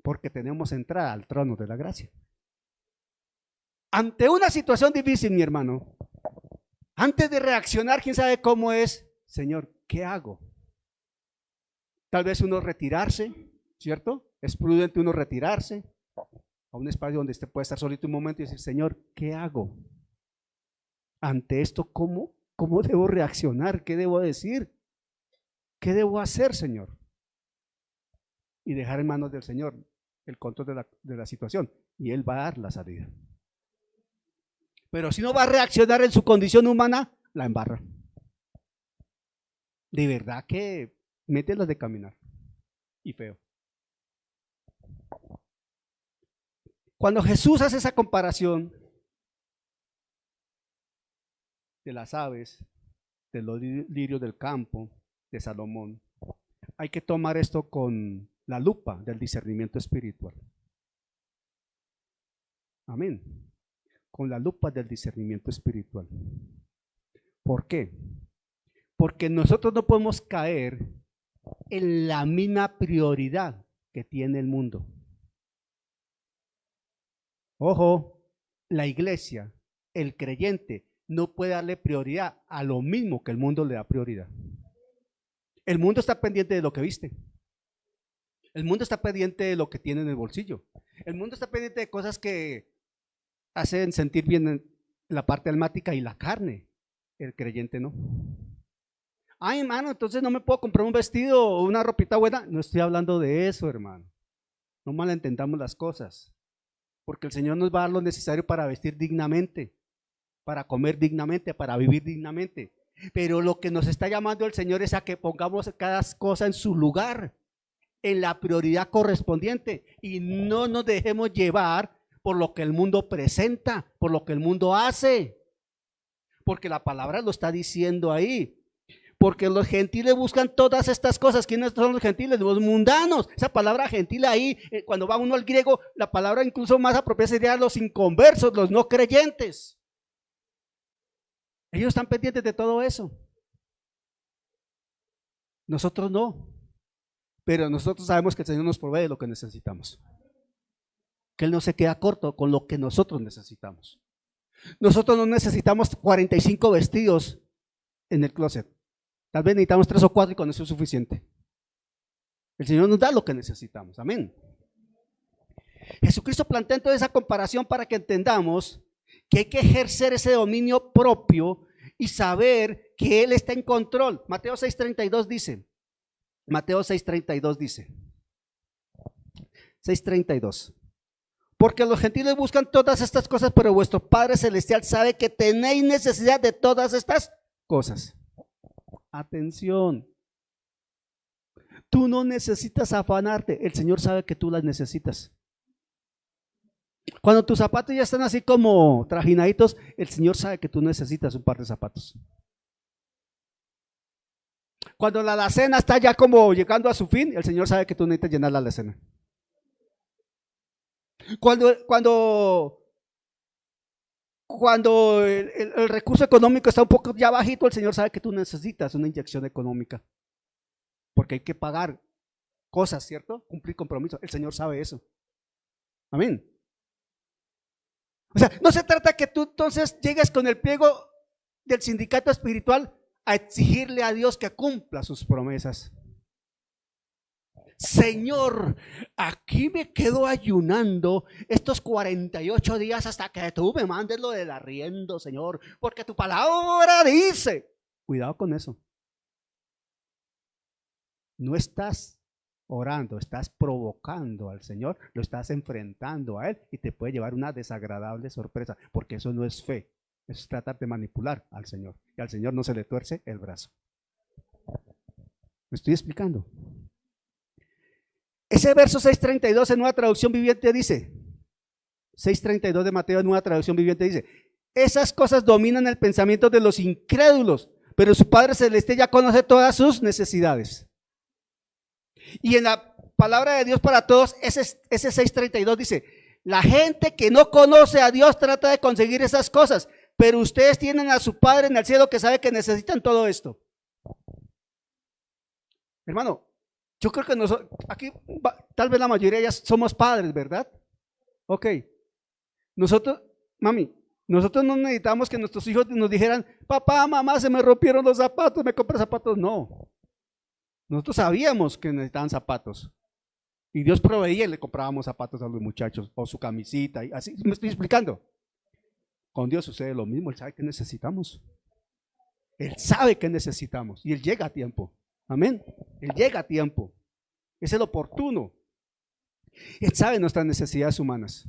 porque tenemos entrada al trono de la gracia. Ante una situación difícil, mi hermano, antes de reaccionar, quién sabe cómo es, Señor, ¿qué hago? Tal vez uno retirarse, ¿cierto? Es prudente uno retirarse a un espacio donde usted puede estar solito un momento y decir, Señor, ¿qué hago? Ante esto, ¿cómo debo reaccionar? ¿Qué debo decir? ¿Qué debo hacer, Señor? Y dejar en manos del Señor el control de la situación, y Él va a dar la salida. Pero si no va a reaccionar en su condición humana, la embarra. De verdad que mételas de caminar. Y feo. Cuando Jesús hace esa comparación de las aves, de los lirios del campo, de Salomón, hay que tomar esto con la lupa del discernimiento espiritual. Amén. Con la lupa del discernimiento espiritual. ¿Por qué? Porque nosotros no podemos caer en la misma prioridad que tiene el mundo. Ojo, la iglesia, el creyente, no puede darle prioridad a lo mismo que el mundo le da prioridad. El mundo está pendiente de lo que viste. El mundo está pendiente de lo que tiene en el bolsillo. El mundo está pendiente de cosas que hacen sentir bien la parte almática y la carne. El creyente no. Ay, hermano, entonces no me puedo comprar un vestido o una ropita buena. No estoy hablando de eso, hermano. No malentendamos las cosas. Porque el Señor nos va a dar lo necesario para vestir dignamente, para comer dignamente, para vivir dignamente. Pero lo que nos está llamando el Señor es a que pongamos cada cosa en su lugar, en la prioridad correspondiente, y no nos dejemos llevar por lo que el mundo presenta, por lo que el mundo hace. Porque la palabra lo está diciendo ahí. Porque los gentiles buscan todas estas cosas. ¿Quiénes son los gentiles? Los mundanos. Esa palabra gentil ahí, cuando va uno al griego, la palabra incluso más apropiada sería los inconversos, los no creyentes. Ellos están pendientes de todo eso. Nosotros no. Pero nosotros sabemos que el Señor nos provee lo que necesitamos. Que Él no se queda corto con lo que nosotros necesitamos. Nosotros no necesitamos 45 vestidos en el closet. Tal vez necesitamos 3 o 4 y con eso es suficiente. El Señor nos da lo que necesitamos. Amén. Jesucristo plantea entonces esa comparación para que entendamos que hay que ejercer ese dominio propio y saber que Él está en control. Mateo 6:32 dice. Mateo 6:32 dice. 6:32. Porque los gentiles buscan todas estas cosas, pero vuestro Padre Celestial sabe que tenéis necesidad de todas estas cosas. Atención. Tú no necesitas afanarte. El Señor sabe que tú las necesitas. Cuando tus zapatos ya están así como trajinaditos, el Señor sabe que tú necesitas un par de zapatos. Cuando la alacena está ya como llegando a su fin, el Señor sabe que tú necesitas llenar la alacena. Cuando el recurso económico está un poco ya bajito, el Señor sabe que tú necesitas una inyección económica. Porque hay que pagar cosas, ¿cierto? Cumplir compromisos. El Señor sabe eso. Amén. O sea, no se trata que tú entonces llegues con el pliego del sindicato espiritual a exigirle a Dios que cumpla sus promesas. Señor, aquí me quedo ayunando estos 48 días hasta que tú me mandes lo del arriendo, Señor, porque tu palabra dice. Cuidado con eso. No estás orando, estás provocando al Señor, lo estás enfrentando a Él y te puede llevar una desagradable sorpresa, porque eso no es fe, es tratar de manipular al Señor. Y al Señor no se le tuerce el brazo. ¿Me estoy explicando? Ese verso 6:32 en Nueva Traducción Viviente dice, 6:32 de Mateo en Nueva Traducción Viviente dice, esas cosas dominan el pensamiento de los incrédulos, pero su Padre Celestial ya conoce todas sus necesidades. Y en la palabra de Dios para todos, ese 6:32 dice, la gente que no conoce a Dios trata de conseguir esas cosas, pero ustedes tienen a su Padre en el cielo que sabe que necesitan todo esto. Hermano, yo creo que nosotros, aquí tal vez la mayoría ya somos padres, ¿verdad? Ok. Nosotros, mami, nosotros no necesitamos que nuestros hijos nos dijeran, papá, mamá, se me rompieron los zapatos, me compré zapatos. No. Nosotros sabíamos que necesitaban zapatos. Y Dios proveía y le comprábamos zapatos a los muchachos, o su camisita, y así me estoy explicando. Con Dios sucede lo mismo, Él sabe que necesitamos. Él sabe que necesitamos y Él llega a tiempo. Amén. Él llega a tiempo. Es el oportuno. Él sabe nuestras necesidades humanas.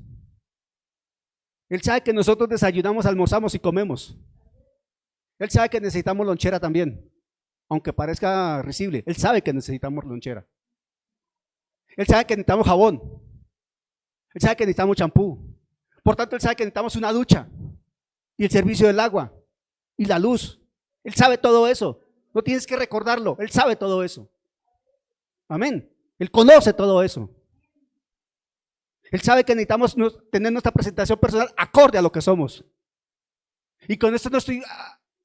Él sabe que nosotros desayunamos, almorzamos y comemos. Él sabe que necesitamos lonchera también, aunque parezca risible. Él sabe que necesitamos lonchera. Él sabe que necesitamos jabón. Él sabe que necesitamos champú. Por tanto, Él sabe que necesitamos una ducha y el servicio del agua y la luz. Él sabe todo eso. No tienes que recordarlo. Él sabe todo eso. Amén. Él conoce todo eso. Él sabe que necesitamos tener nuestra presentación personal acorde a lo que somos. Y con esto no estoy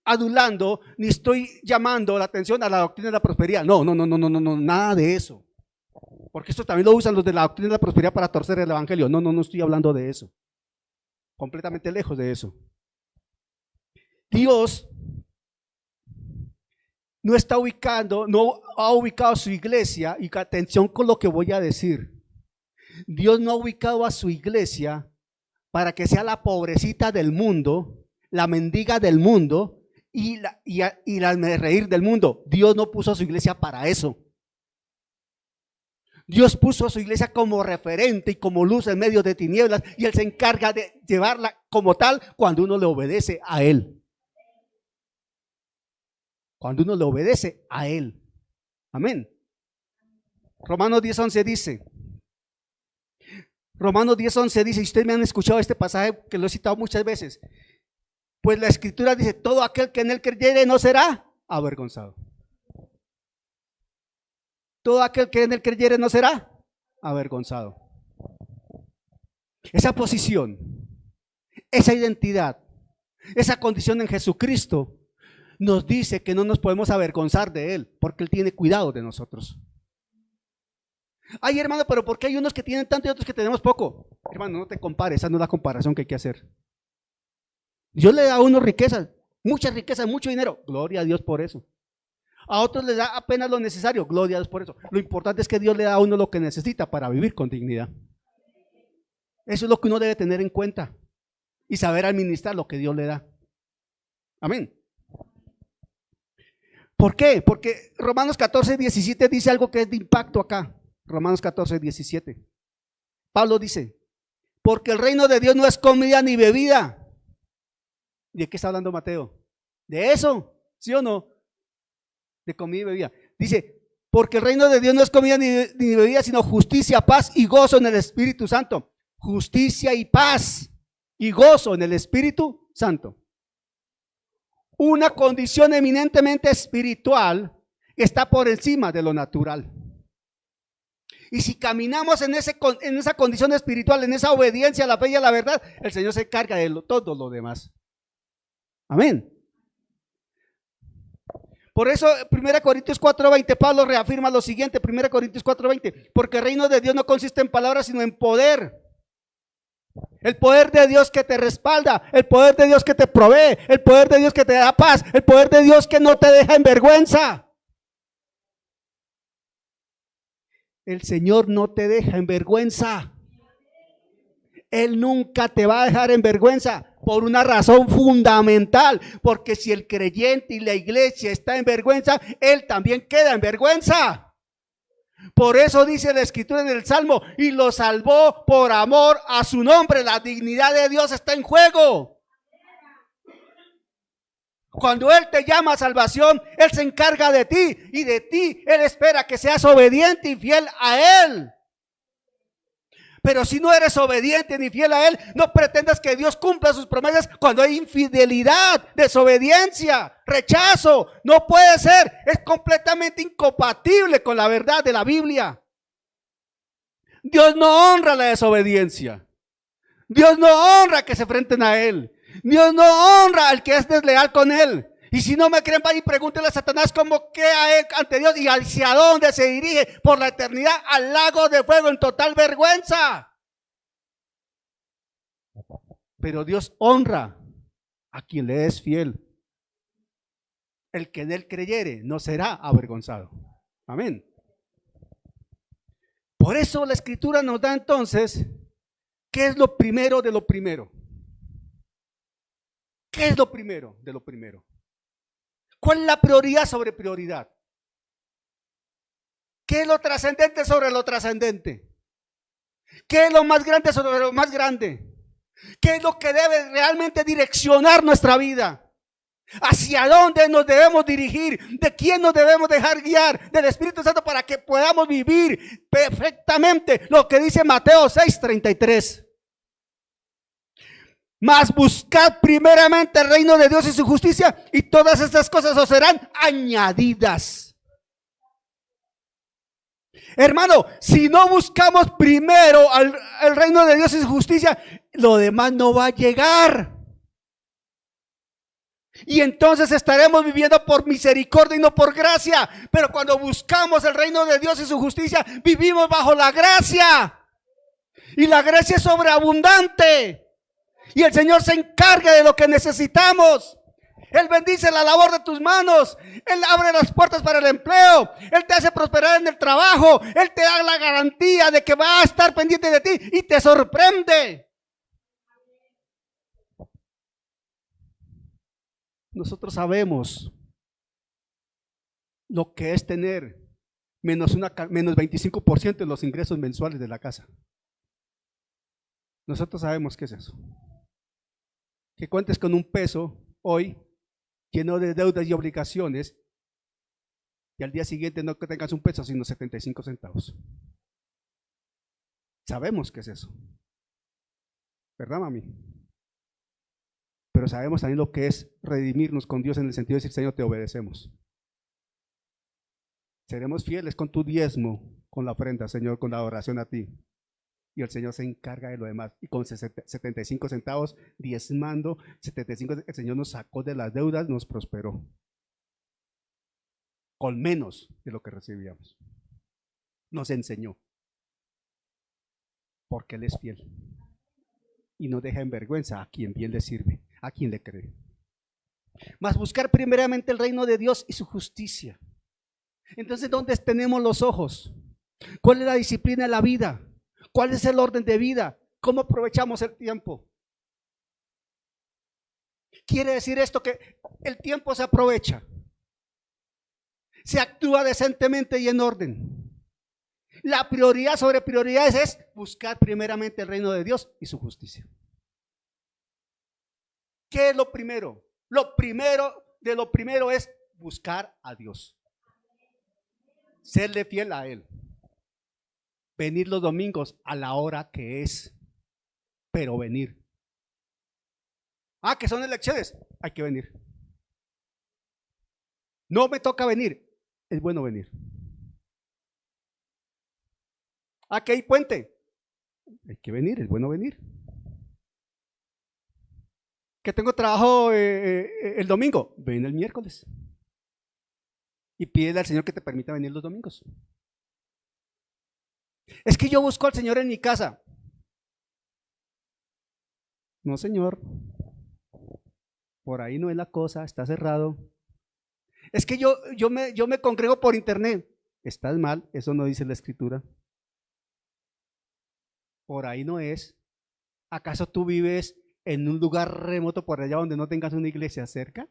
adulando ni estoy llamando la atención a la doctrina de la prosperidad. No, nada de eso. Porque esto también lo usan los de la doctrina de la prosperidad para torcer el evangelio. No estoy hablando de eso. Completamente lejos de eso. Dios no ha ubicado su iglesia, y atención con lo que voy a decir. Dios no ha ubicado a su iglesia para que sea la pobrecita del mundo, la mendiga del mundo y la reír del mundo. Dios no puso a su iglesia para eso. Dios puso a su iglesia como referente y como luz en medio de tinieblas, y Él se encarga de llevarla como tal cuando uno le obedece a Él. Cuando uno le obedece a Él. Amén. Romanos 10:11 dice, y ustedes me han escuchado este pasaje que lo he citado muchas veces, pues la escritura dice, todo aquel que en Él creyere no será avergonzado. Todo aquel que en Él creyere no será avergonzado. Esa posición, esa identidad, esa condición en Jesucristo nos dice que no nos podemos avergonzar de Él, porque Él tiene cuidado de nosotros. Ay, hermano, pero ¿por qué hay unos que tienen tanto y otros que tenemos poco? Hermano, no te compares, esa no es la comparación que hay que hacer. Dios le da a unos riquezas, muchas riquezas, mucho dinero, gloria a Dios por eso. A otros les da apenas lo necesario, gloria a Dios por eso. Lo importante es que Dios le da a uno lo que necesita para vivir con dignidad. Eso es lo que uno debe tener en cuenta y saber administrar lo que Dios le da. Amén. ¿Por qué? Porque Romanos 14:17 dice algo que es de impacto acá. Romanos 14:17. Pablo dice, porque el reino de Dios no es comida ni bebida. ¿De qué está hablando Mateo? ¿De eso? ¿Sí o no? De comida y bebida. Dice, porque el reino de Dios no es comida ni bebida, sino justicia, paz y gozo en el Espíritu Santo. Justicia y paz y gozo en el Espíritu Santo. Una condición eminentemente espiritual está por encima de lo natural. Y si caminamos en esa condición espiritual, en esa obediencia a la fe y a la verdad, el Señor se encarga de todo lo demás. Amén. Por eso 1 Corintios 4:20, Pablo reafirma lo siguiente, 1 Corintios 4:20, porque el reino de Dios no consiste en palabras, sino en poder. El poder de Dios que te respalda, el poder de Dios que te provee, el poder de Dios que te da paz, el poder de Dios que no te deja en vergüenza. El Señor no te deja en vergüenza. Él nunca te va a dejar en vergüenza por una razón fundamental, porque si el creyente y la iglesia está en vergüenza, Él también queda en vergüenza. Por eso dice la Escritura en el Salmo, y lo salvó por amor a su nombre. La dignidad de Dios está en juego. Cuando Él te llama a salvación, Él se encarga de ti, y de ti Él espera que seas obediente y fiel a Él. Pero si no eres obediente ni fiel a Él, no pretendas que Dios cumpla sus promesas cuando hay infidelidad, desobediencia, rechazo. No puede ser, es completamente incompatible con la verdad de la Biblia. Dios no honra la desobediencia. Dios no honra que se enfrenten a Él. Dios no honra al que es desleal con Él. Y si no me creen, vayan y pregúntenle a Satanás cómo queda él ante Dios y hacia dónde se dirige por la eternidad, al lago de fuego en total vergüenza. Pero Dios honra a quien le es fiel. El que en Él creyere no será avergonzado. Amén. Por eso la Escritura nos da entonces, ¿qué es lo primero de lo primero? ¿Qué es lo primero de lo primero? ¿Cuál es la prioridad sobre prioridad? ¿Qué es lo trascendente sobre lo trascendente? ¿Qué es lo más grande sobre lo más grande? ¿Qué es lo que debe realmente direccionar nuestra vida? ¿Hacia dónde nos debemos dirigir? ¿De quién nos debemos dejar guiar? Del Espíritu Santo para que podamos vivir perfectamente lo que dice Mateo 6:33. Mas buscad primeramente el reino de Dios y su justicia, y todas estas cosas os serán añadidas. Hermano, si no buscamos primero el reino de Dios y su justicia, lo demás no va a llegar. Y entonces estaremos viviendo por misericordia y no por gracia. Pero cuando buscamos el reino de Dios y su justicia, vivimos bajo la gracia. Y la gracia es sobreabundante. Y el Señor se encarga de lo que necesitamos. Él bendice la labor de tus manos. Él abre las puertas para el empleo. Él te hace prosperar en el trabajo. Él te da la garantía de que va a estar pendiente de ti y te sorprende. Nosotros sabemos lo que es tener menos 25% de los ingresos mensuales de la casa. Nosotros sabemos qué es eso. Que cuentes con un peso hoy lleno de deudas y obligaciones y al día siguiente no que tengas un peso sino 75 centavos. Sabemos qué es eso, ¿verdad, mami? Pero sabemos también lo que es redimirnos con Dios en el sentido de decir, Señor, te obedecemos. Seremos fieles con tu diezmo, con la ofrenda, Señor, con la adoración a ti. Y el Señor se encarga de lo demás. Y con 75 centavos, diezmando, 75, el Señor nos sacó de las deudas, nos prosperó. Con menos de lo que recibíamos. Nos enseñó. Porque Él es fiel. Y no deja en vergüenza a quien bien le sirve, a quien le cree. Mas buscar primeramente el reino de Dios y su justicia. Entonces, ¿dónde tenemos los ojos? ¿Cuál es la disciplina de la vida? ¿Cuál es el orden de vida? ¿Cómo aprovechamos el tiempo? Quiere decir esto que el tiempo se aprovecha. Se actúa decentemente y en orden. La prioridad sobre prioridades es buscar primeramente el reino de Dios y su justicia. ¿Qué es lo primero? Lo primero es buscar a Dios. Serle fiel a Él. Venir los domingos a la hora que es, pero venir. Que son elecciones, hay que venir. No me toca venir, es bueno venir. Que hay puente, hay que venir, es bueno venir. Que tengo trabajo el domingo, ven el miércoles. Y pídele al Señor que te permita venir los domingos. Es que yo busco al Señor en mi casa. No, Señor. Por ahí no es la cosa, está cerrado. Es que yo me congrego por internet. Estás mal, eso no dice la Escritura. Por ahí no es. ¿Acaso tú vives en un lugar remoto por allá donde no tengas una iglesia cerca?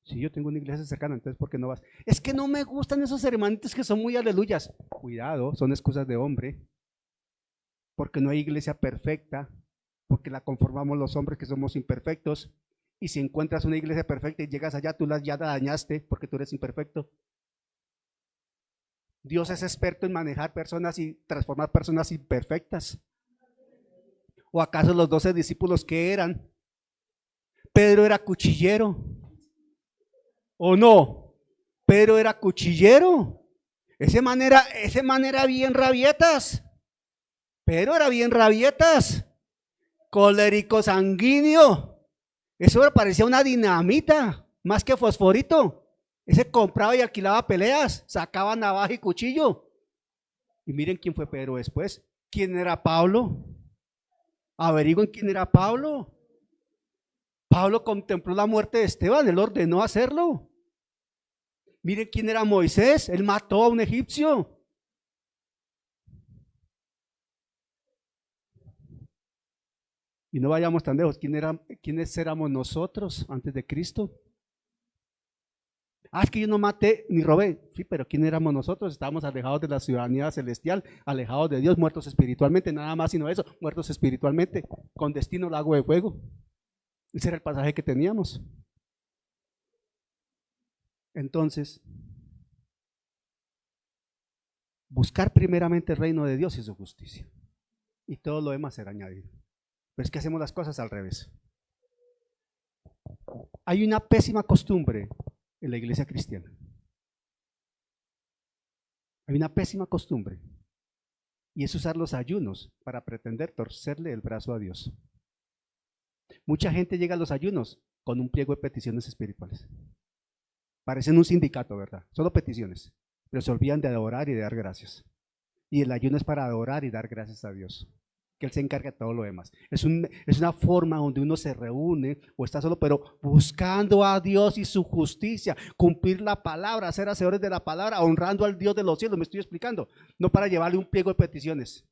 Si yo tengo una iglesia cercana, entonces ¿por qué no vas? Es que no me gustan esos hermanitos que son muy aleluyas. Cuidado, son excusas de hombre. Porque no hay iglesia perfecta, porque la conformamos los hombres que somos imperfectos. Y si encuentras una iglesia perfecta y llegas allá, tú ya la dañaste porque tú eres imperfecto. Dios es experto en manejar personas y transformar personas imperfectas. ¿O acaso los 12 discípulos qué eran? Pedro era cuchillero. ¿O no? Pedro era cuchillero. Ese man era bien rabietas. Pedro era bien rabietas. Colérico sanguíneo. Eso parecía una dinamita, más que fosforito. Ese compraba y alquilaba peleas, sacaba navaja y cuchillo. Y miren quién fue Pedro después. ¿Quién era Pablo? Averigüen quién era Pablo. Pablo contempló la muerte de Esteban, él ordenó hacerlo. Miren quién era Moisés, él mató a un egipcio. Y no vayamos tan lejos, ¿quiénes éramos nosotros antes de Cristo? Es que yo no maté ni robé. Sí, pero ¿quién éramos nosotros? Estábamos alejados de la ciudadanía celestial, alejados de Dios, muertos espiritualmente, nada más sino eso, muertos espiritualmente, con destino al lago de fuego. Ese era el pasaje que teníamos. Entonces, buscar primeramente el reino de Dios y su justicia. Y todo lo demás será añadido. Pero es que hacemos las cosas al revés. Hay una pésima costumbre en la iglesia cristiana. Hay una pésima costumbre. Y es usar los ayunos para pretender torcerle el brazo a Dios. Mucha gente llega a los ayunos con un pliego de peticiones espirituales. Parecen un sindicato, ¿verdad? Solo peticiones. Pero se olvidan de adorar y de dar gracias. Y el ayuno es para adorar y dar gracias a Dios. Que Él se encarga de todo lo demás. Es una forma donde uno se reúne o está solo, pero buscando a Dios y su justicia, cumplir la palabra, ser hacedores de la palabra, honrando al Dios de los cielos, me estoy explicando. No para llevarle un pliego de peticiones.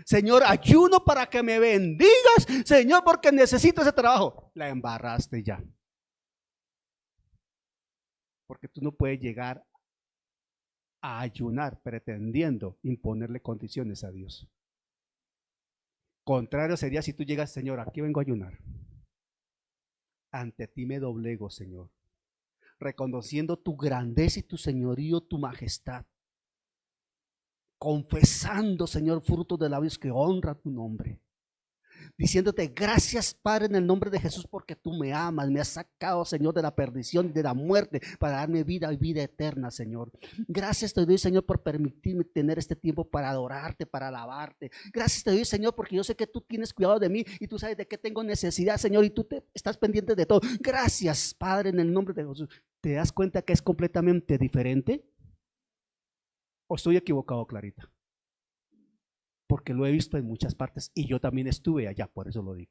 Señor, ayuno para que me bendigas, Señor, porque necesito ese trabajo. La embarraste ya. Porque tú no puedes llegar a ayunar pretendiendo imponerle condiciones a Dios. Contrario sería si tú llegas, Señor, aquí vengo a ayunar. Ante ti me doblego, Señor, reconociendo tu grandeza y tu señorío, tu majestad. Confesando, Señor, frutos de labios que honra tu nombre. Diciéndote gracias, Padre, en el nombre de Jesús, porque tú me amas, me has sacado, Señor, de la perdición y de la muerte para darme vida y vida eterna, Señor. Gracias te doy, Señor, por permitirme tener este tiempo para adorarte, para alabarte. Gracias te doy, Señor, porque yo sé que tú tienes cuidado de mí y tú sabes de qué tengo necesidad, Señor, y tú estás pendiente de todo. Gracias, Padre, en el nombre de Jesús. ¿Te das cuenta que es completamente diferente? ¿O estoy equivocado, Clarita? Porque lo he visto en muchas partes y yo también estuve allá, por eso lo digo.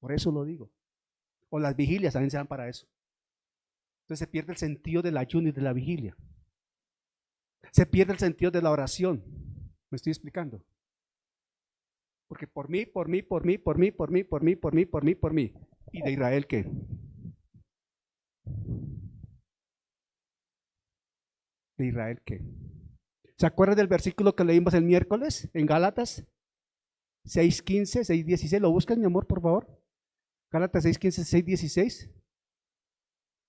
Por eso lo digo. O las vigilias también se dan para eso. Entonces se pierde el sentido del ayuno y de la vigilia. Se pierde el sentido de la oración. ¿Me estoy explicando? Porque por mí. ¿Y de Israel qué? ¿De Israel qué? ¿Se acuerdan del versículo que leímos el miércoles en Gálatas 6:15, 6:16? ¿Lo buscan, mi amor, por favor? Gálatas 6:15, 6:16.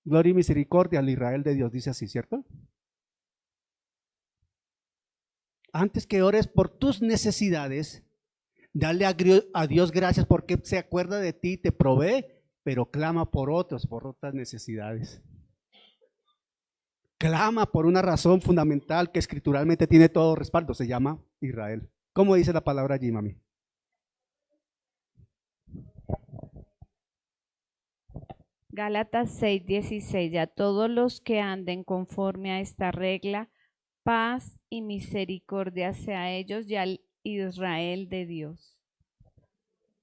Gloria y misericordia al Israel de Dios, dice así, ¿cierto? Antes que ores por tus necesidades, dale a Dios gracias porque se acuerda de ti y te provee, pero clama por otras necesidades. Clama por una razón fundamental que escrituralmente tiene todo respaldo, se llama Israel. ¿Cómo dice la palabra allí, mami? Gálatas 6:16, a todos los que anden conforme a esta regla, paz y misericordia sea a ellos y al Israel de Dios.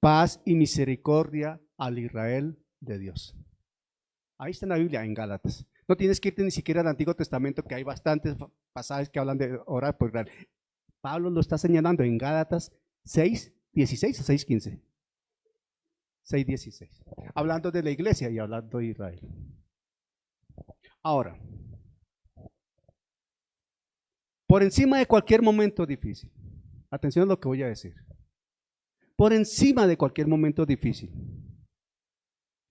Paz y misericordia al Israel de Dios. Ahí está en la Biblia, en Gálatas. No tienes que irte ni siquiera al Antiguo Testamento, que hay bastantes pasajes que hablan de orar por Israel. Pablo lo está señalando en Gálatas 6:16 o 6:15. 6:16. Hablando de la iglesia y hablando de Israel. Ahora, por encima de cualquier momento difícil, atención a lo que voy a decir. Por encima de cualquier momento difícil,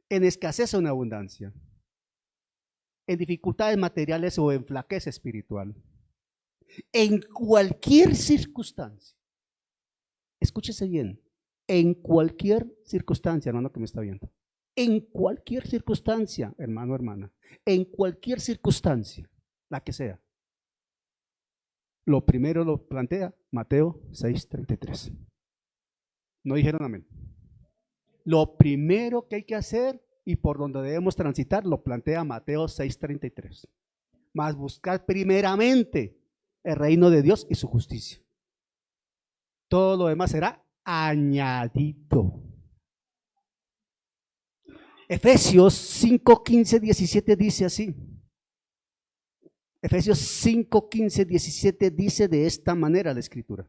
en escasez o en abundancia, en dificultades materiales o en flaqueza espiritual, en cualquier circunstancia, escúchese bien, en cualquier circunstancia, hermano que me está viendo, en cualquier circunstancia, hermano, hermana, en cualquier circunstancia, la que sea, lo primero lo plantea Mateo 6:33. ¿No dijeron amén? Lo primero que hay que hacer y por donde debemos transitar lo plantea Mateo 6:33. Mas buscar primeramente el reino de Dios y su justicia. Todo lo demás será añadido. Efesios 5:15-17 dice así. Efesios 5:15-17 dice de esta manera la escritura.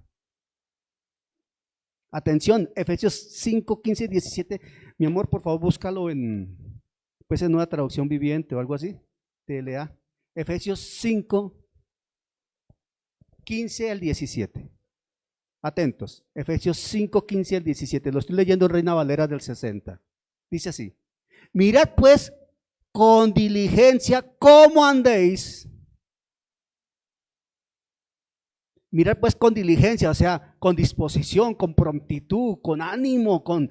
Atención, Efesios 5:15-17. Mi amor, por favor, búscalo en Nueva Traducción Viviente o algo así. TLA. Efesios 5:15-17. Atentos. Efesios 5:15-17. Lo estoy leyendo en Reina Valera del 60. Dice así. Mirad pues con diligencia cómo andéis. Mirad pues con diligencia, o sea, con disposición, con prontitud, con ánimo, con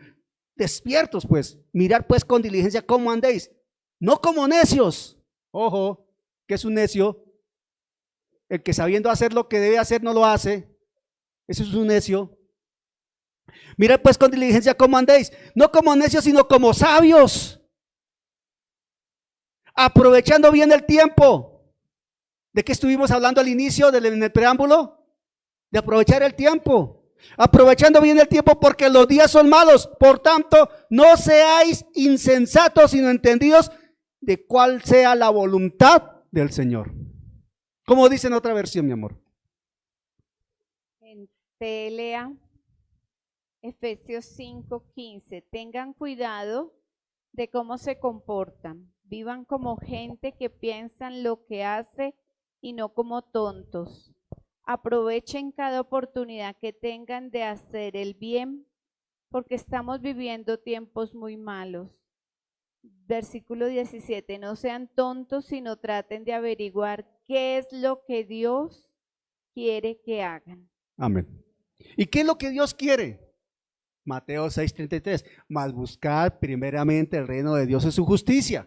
despiertos pues. Mirad pues con diligencia cómo andéis. No como necios. Ojo, que es un necio. El que sabiendo hacer lo que debe hacer no lo hace. Eso es un necio. Mirad pues con diligencia cómo andéis. No como necios, sino como sabios. Aprovechando bien el tiempo. ¿De qué estuvimos hablando al inicio en el preámbulo? De aprovechar el tiempo. Aprovechando bien el tiempo porque los días son malos. Por tanto, no seáis insensatos, sino entendidos de cuál sea la voluntad del Señor. ¿Cómo dice en otra versión, mi amor? En TLA, Efesios 5:15. Tengan cuidado de cómo se comportan. Vivan como gente que piensan lo que hace y no como tontos. Aprovechen cada oportunidad que tengan de hacer el bien, porque estamos viviendo tiempos muy malos. Versículo 17, no sean tontos, sino traten de averiguar qué es lo que Dios quiere que hagan. Amén. ¿Y qué es lo que Dios quiere? Mateo 6:33, mas buscar primeramente el reino de Dios y su justicia.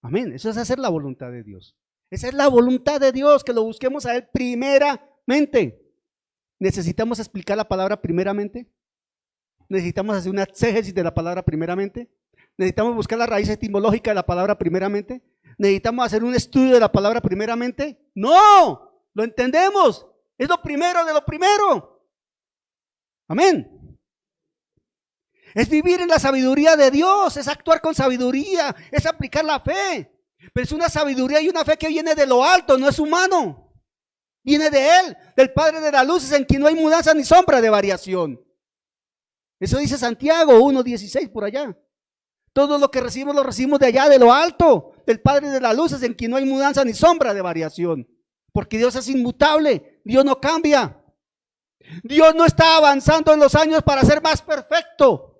Amén, eso es hacer la voluntad de Dios. Esa es la voluntad de Dios, que lo busquemos a Él primeramente. ¿Necesitamos explicar la palabra primeramente? ¿Necesitamos hacer una exégesis de la palabra primeramente? ¿Necesitamos buscar la raíz etimológica de la palabra primeramente? ¿Necesitamos hacer un estudio de la palabra primeramente? No, lo entendemos. Es lo primero de lo primero. Amén. Es vivir en la sabiduría de Dios, es actuar con sabiduría, es aplicar la fe. Pero es una sabiduría y una fe que viene de lo alto, no es humano. Viene de Él, del Padre de las luces, en quien no hay mudanza ni sombra de variación. Eso dice Santiago 1:16 por allá. Todo lo que recibimos lo recibimos de allá, de lo alto, del Padre de las luces, en quien no hay mudanza ni sombra de variación. Porque Dios es inmutable, Dios no cambia. Dios no está avanzando en los años para ser más perfecto.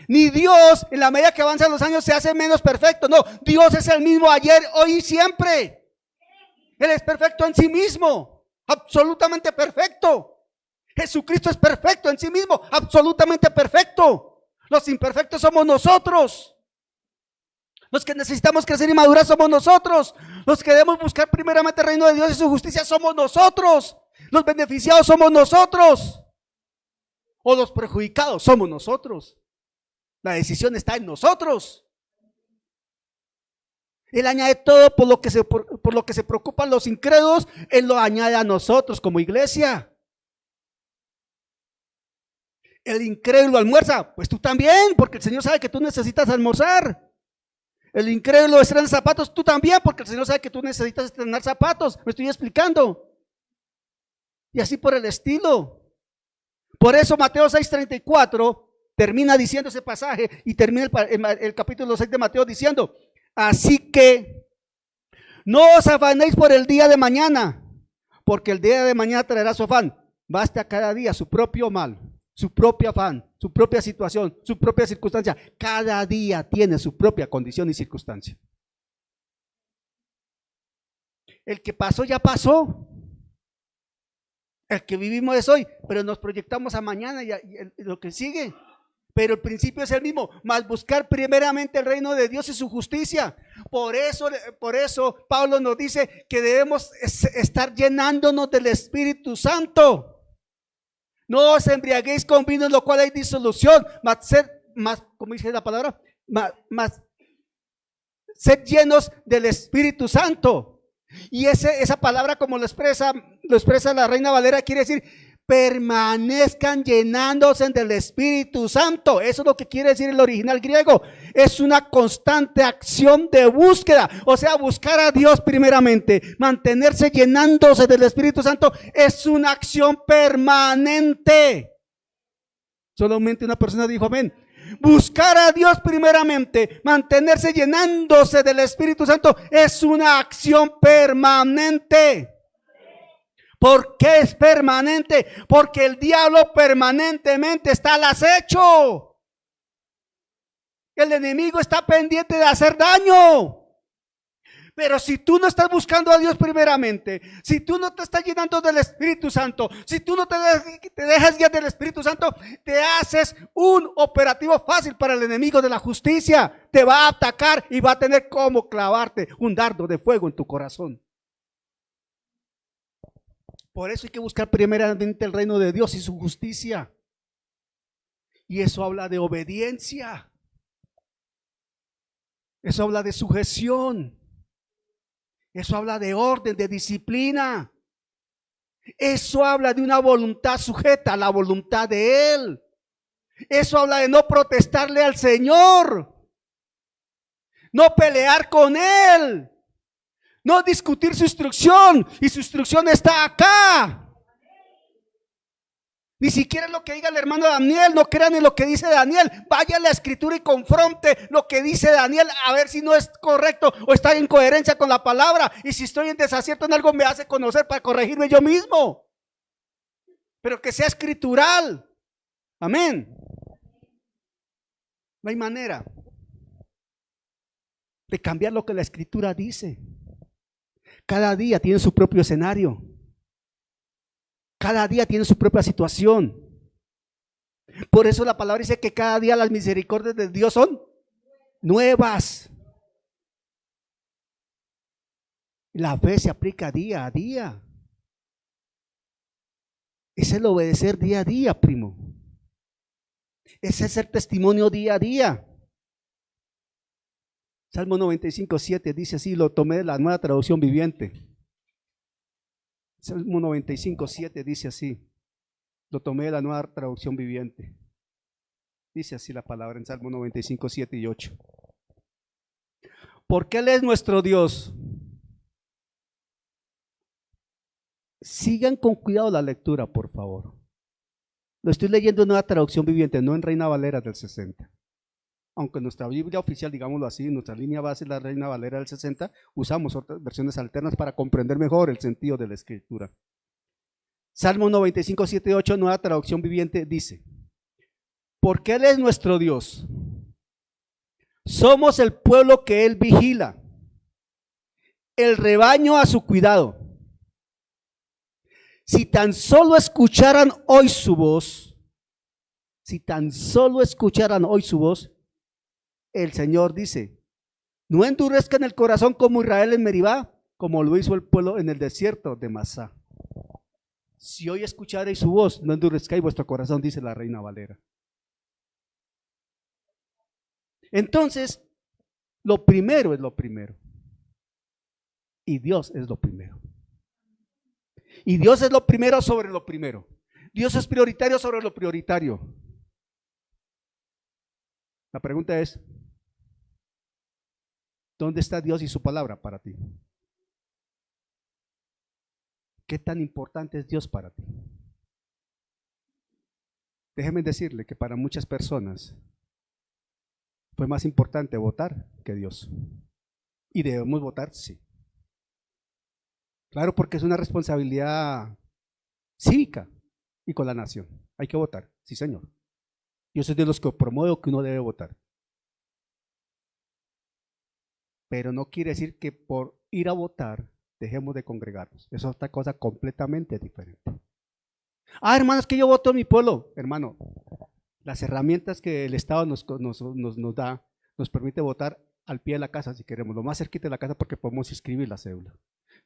Ni Dios, en la medida que avanzan los años, se hace menos perfecto. No, Dios es el mismo ayer, hoy y siempre. Él es perfecto en sí mismo, absolutamente perfecto. Jesucristo es perfecto en sí mismo, absolutamente perfecto. Los imperfectos somos nosotros. Los que necesitamos crecer y madurar somos nosotros. Los que debemos buscar primeramente el reino de Dios y su justicia somos nosotros. Los beneficiados somos nosotros. O los perjudicados somos nosotros. La decisión está en nosotros. Él añade todo por lo que se preocupan los incrédulos. Él lo añade a nosotros como iglesia. El incrédulo almuerza, pues tú también, porque el Señor sabe que tú necesitas almorzar. El incrédulo estrena zapatos, tú también, porque el Señor sabe que tú necesitas estrenar zapatos. Me estoy explicando. Y así por el estilo. Por eso Mateo 6:34 termina diciendo ese pasaje y termina el capítulo 6 de Mateo diciendo: así que no os afanéis por el día de mañana, porque el día de mañana traerá su afán. Basta cada día su propio mal, su propio afán, su propia situación, su propia circunstancia. Cada día tiene su propia condición y circunstancia. El que pasó ya pasó. El que vivimos es hoy, pero nos proyectamos a mañana y lo que sigue. Pero el principio es el mismo, mas buscar primeramente el reino de Dios y su justicia. Por eso Pablo nos dice que debemos estar llenándonos del Espíritu Santo. No os embriaguéis con vino en lo cual hay disolución, más, ¿cómo dice la palabra? Sed llenos del Espíritu Santo. Y esa palabra, como lo expresa la Reina Valera, quiere decir: permanezcan llenándose del Espíritu Santo. Eso es lo que quiere decir el original griego. Es una constante acción de búsqueda. O sea, buscar a Dios primeramente, mantenerse llenándose del Espíritu Santo, es una acción permanente. Solamente una persona dijo amén. Buscar a Dios primeramente, mantenerse llenándose del Espíritu Santo, es una acción permanente. ¿Por qué es permanente? Porque el diablo permanentemente está al acecho. El enemigo está pendiente de hacer daño. Pero si tú no estás buscando a Dios primeramente, si tú no te estás llenando del Espíritu Santo, si tú no te dejas guiar del Espíritu Santo, te haces un operativo fácil para el enemigo de la justicia. Te va a atacar y va a tener como clavarte un dardo de fuego en tu corazón. Por eso hay que buscar primeramente el reino de Dios y su justicia. Y eso habla de obediencia. Eso habla de sujeción. Eso habla de orden, de disciplina. Eso habla de una voluntad sujeta a la voluntad de Él. Eso habla de no protestarle al Señor. No pelear con Él. No discutir su instrucción. Y su instrucción está acá. Ni siquiera lo que diga el hermano Daniel, no crean en lo que dice Daniel. Vaya a la escritura y confronte lo que dice Daniel, a ver si no es correcto o está en coherencia con la palabra. Y si estoy en desacierto en algo, me hace conocer para corregirme yo mismo. Pero que sea escritural. Amén. No hay manera de cambiar lo que la escritura dice. Cada día tiene su propio escenario. Cada día tiene su propia situación. Por eso la palabra dice que cada día las misericordias de Dios son nuevas. La fe se aplica día a día. Es el obedecer día a día, primo. Es el ser testimonio día a día. Salmo 95:7 dice así, lo tomé de la Nueva Traducción Viviente. Salmo 95:7 dice así, lo tomé de la Nueva Traducción Viviente. Dice así la palabra en Salmo 95:7 y 8. Porque Él es nuestro Dios. Sigan con cuidado la lectura, por favor. Lo estoy leyendo en Nueva Traducción Viviente, no en Reina Valera del 60. Aunque nuestra Biblia oficial, digámoslo así, nuestra línea base es la Reina Valera del 60, usamos otras versiones alternas para comprender mejor el sentido de la escritura. Salmo 95:7 y 8, Nueva Traducción Viviente, dice: porque Él es nuestro Dios, somos el pueblo que Él vigila, el rebaño a su cuidado. Si tan solo escucharan hoy su voz, el Señor dice: no endurezcan el corazón como Israel en Meribá, como lo hizo el pueblo en el desierto de Masá. Si hoy escucharéis su voz, no endurezcáis vuestro corazón, dice la Reina Valera. Entonces, lo primero es lo primero. Y Dios es lo primero. Y Dios es lo primero sobre lo primero. Dios es prioritario sobre lo prioritario. La pregunta es: ¿Dónde está Dios y su palabra para ti? ¿Qué tan importante es Dios para ti? Déjeme decirle que para muchas personas fue más importante votar que Dios. Y debemos votar, sí. Claro, porque es una responsabilidad cívica y con la nación. Hay que votar, sí señor. Yo soy de los que promuevo que uno debe votar. Pero no quiere decir que por ir a votar dejemos de congregarnos. Eso es otra cosa completamente diferente. Hermano, es que yo voto en mi pueblo. Hermano, las herramientas que el Estado nos da, nos permite votar al pie de la casa si queremos, lo más cerquita de la casa porque podemos inscribir la cédula.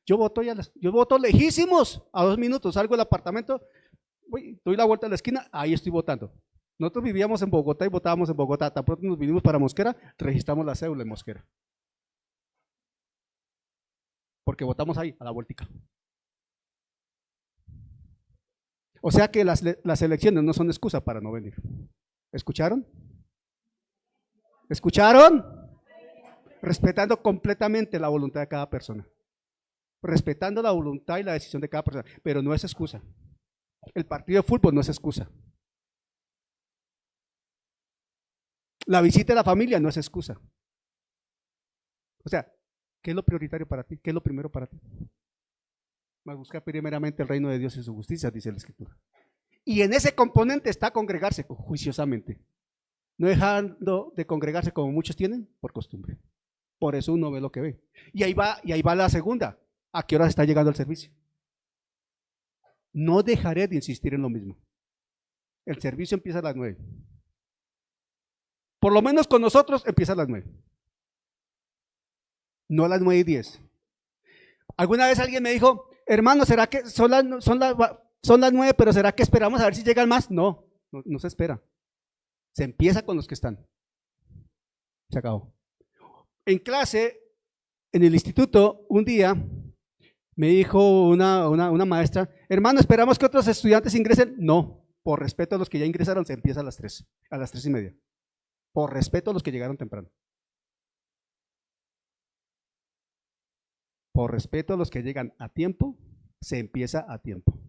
Yo voto lejísimos, a 2 minutos, salgo del apartamento, doy la vuelta a la esquina, ahí estoy votando. Nosotros vivíamos en Bogotá y votábamos en Bogotá, tan pronto nos vinimos para Mosquera, registramos la cédula en Mosquera. Porque votamos ahí, a la vueltica. O sea que las elecciones no son excusa para no venir. ¿Escucharon? ¿Escucharon? Respetando completamente la voluntad de cada persona. Respetando la voluntad y la decisión de cada persona, pero no es excusa. El partido de fútbol no es excusa. La visita de la familia no es excusa. O sea, ¿qué es lo prioritario para ti? ¿Qué es lo primero para ti? Más buscar primeramente el reino de Dios y su justicia, dice la Escritura. Y en ese componente está congregarse juiciosamente. No dejando de congregarse como muchos tienen por costumbre. Por eso uno ve lo que ve. Y ahí va la segunda. ¿A qué hora está llegando el servicio? No dejaré de insistir en lo mismo. El servicio empieza a las 9. Por lo menos con nosotros empieza a las 9. No a las 9:10. Alguna vez alguien me dijo, hermano, ¿será que son las 9, pero será que esperamos a ver si llegan más? No se espera. Se empieza con los que están. Se acabó. En clase, en el instituto, un día me dijo una maestra, hermano, ¿esperamos que otros estudiantes ingresen? No, por respeto a los que ya ingresaron, se empieza a las 3:30. Por respeto a los que llegaron temprano. Por respeto a los que llegan a tiempo, se empieza a tiempo.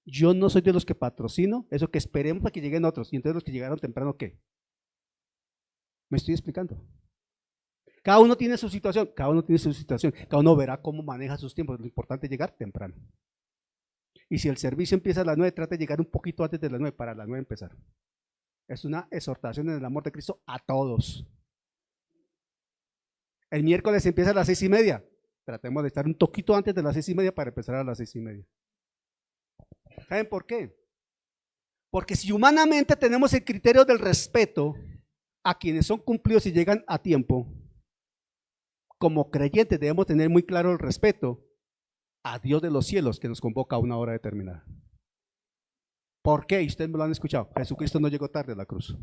Yo no soy de los que patrocino eso que esperemos a que lleguen otros. Y entonces los que llegaron temprano, ¿qué? ¿Me estoy explicando? Cada uno tiene su situación, cada uno verá cómo maneja sus tiempos. Lo importante es llegar temprano. Y si el servicio empieza a las 9, trate de llegar un poquito antes de las 9 para las 9 empezar. Es una exhortación en el amor de Cristo a todos. El miércoles empieza a las 6:30. Tratemos de estar un poquito antes de las 6:30 para empezar a las 6:30. ¿Saben por qué? Porque si humanamente tenemos el criterio del respeto a quienes son cumplidos y llegan a tiempo, como creyentes debemos tener muy claro el respeto a Dios de los cielos que nos convoca a una hora determinada. ¿Por qué? Y ustedes me lo han escuchado. Jesucristo no llegó tarde a la cruz.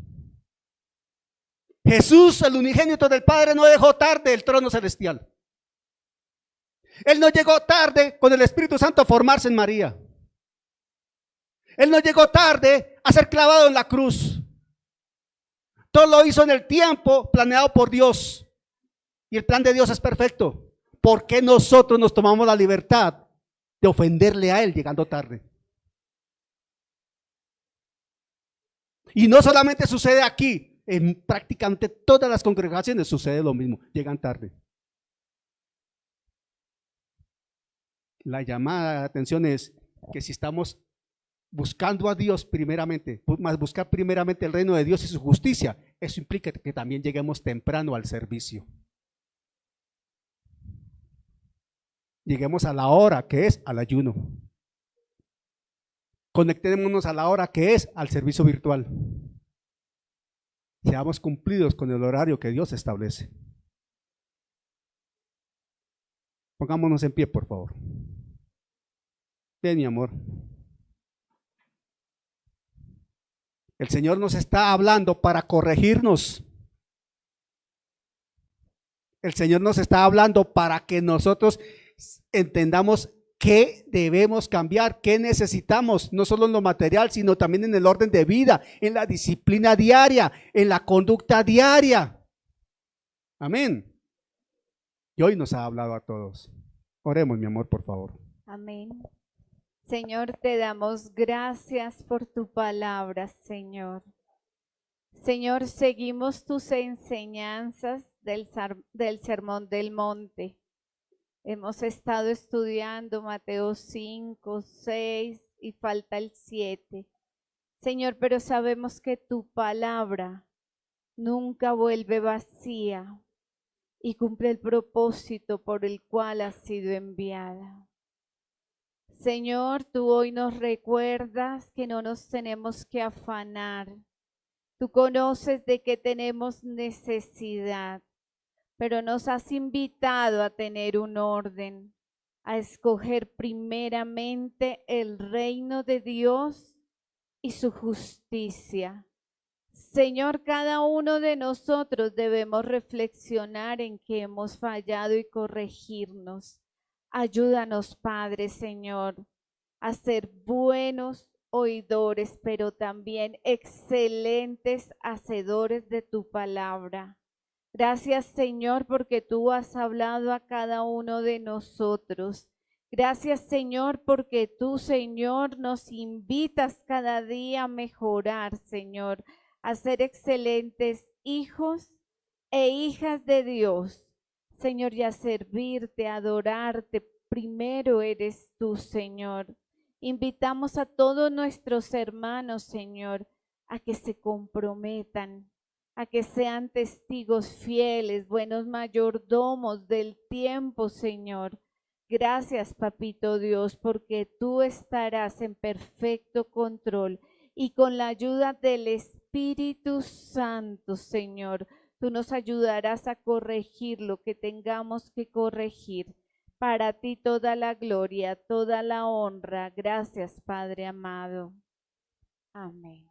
Jesús, el unigénito del Padre, no dejó tarde el trono celestial. Él no llegó tarde con el Espíritu Santo a formarse en María. Él no llegó tarde a ser clavado en la cruz. Todo lo hizo en el tiempo planeado por Dios. Y el plan de Dios es perfecto. ¿Por qué nosotros nos tomamos la libertad de ofenderle a Él llegando tarde? Y no solamente sucede aquí, en prácticamente todas las congregaciones sucede lo mismo, llegan tarde. La llamada de atención es que si estamos buscando a Dios primeramente, más buscar primeramente el reino de Dios y su justicia, eso implica que también lleguemos temprano al servicio. Lleguemos a la hora que es al ayuno. Conectémonos a la hora que es al servicio virtual. Seamos cumplidos con el horario que Dios establece. Pongámonos en pie, por favor. Ven, mi amor. El Señor nos está hablando para corregirnos. El Señor nos está hablando para que nosotros entendamos qué debemos cambiar, qué necesitamos, no solo en lo material, sino también en el orden de vida, en la disciplina diaria, en la conducta diaria. Amén. y hoy nos ha hablado a todos. Oremos, mi amor, por favor. Amén. Señor, te damos gracias por tu palabra, Señor. Señor, seguimos tus enseñanzas del Sermón del Monte. Hemos estado estudiando Mateo 5, 6 y falta el 7. Señor, pero sabemos que tu palabra nunca vuelve vacía y cumple el propósito por el cual ha sido enviada. Señor, tú hoy nos recuerdas que no nos tenemos que afanar. Tú conoces de qué tenemos necesidad, pero nos has invitado a tener un orden, a escoger primeramente el reino de Dios y su justicia. Señor, cada uno de nosotros debemos reflexionar en que hemos fallado y corregirnos. Ayúdanos, Padre, Señor, a ser buenos oidores, pero también excelentes hacedores de tu palabra. Gracias, Señor, porque tú has hablado a cada uno de nosotros. Gracias, Señor, porque tú, Señor, nos invitas cada día a mejorar, Señor, a ser excelentes hijos e hijas de Dios. Señor, y a servirte, a adorarte. Primero eres tú, Señor. Invitamos a todos nuestros hermanos, Señor, a que se comprometan, a que sean testigos fieles, buenos mayordomos del tiempo, Señor. Gracias, Papito Dios, porque tú estarás en perfecto control y con la ayuda del Espíritu Santo, Señor, tú nos ayudarás a corregir lo que tengamos que corregir. Para ti toda la gloria, toda la honra. Gracias, Padre amado. Amén.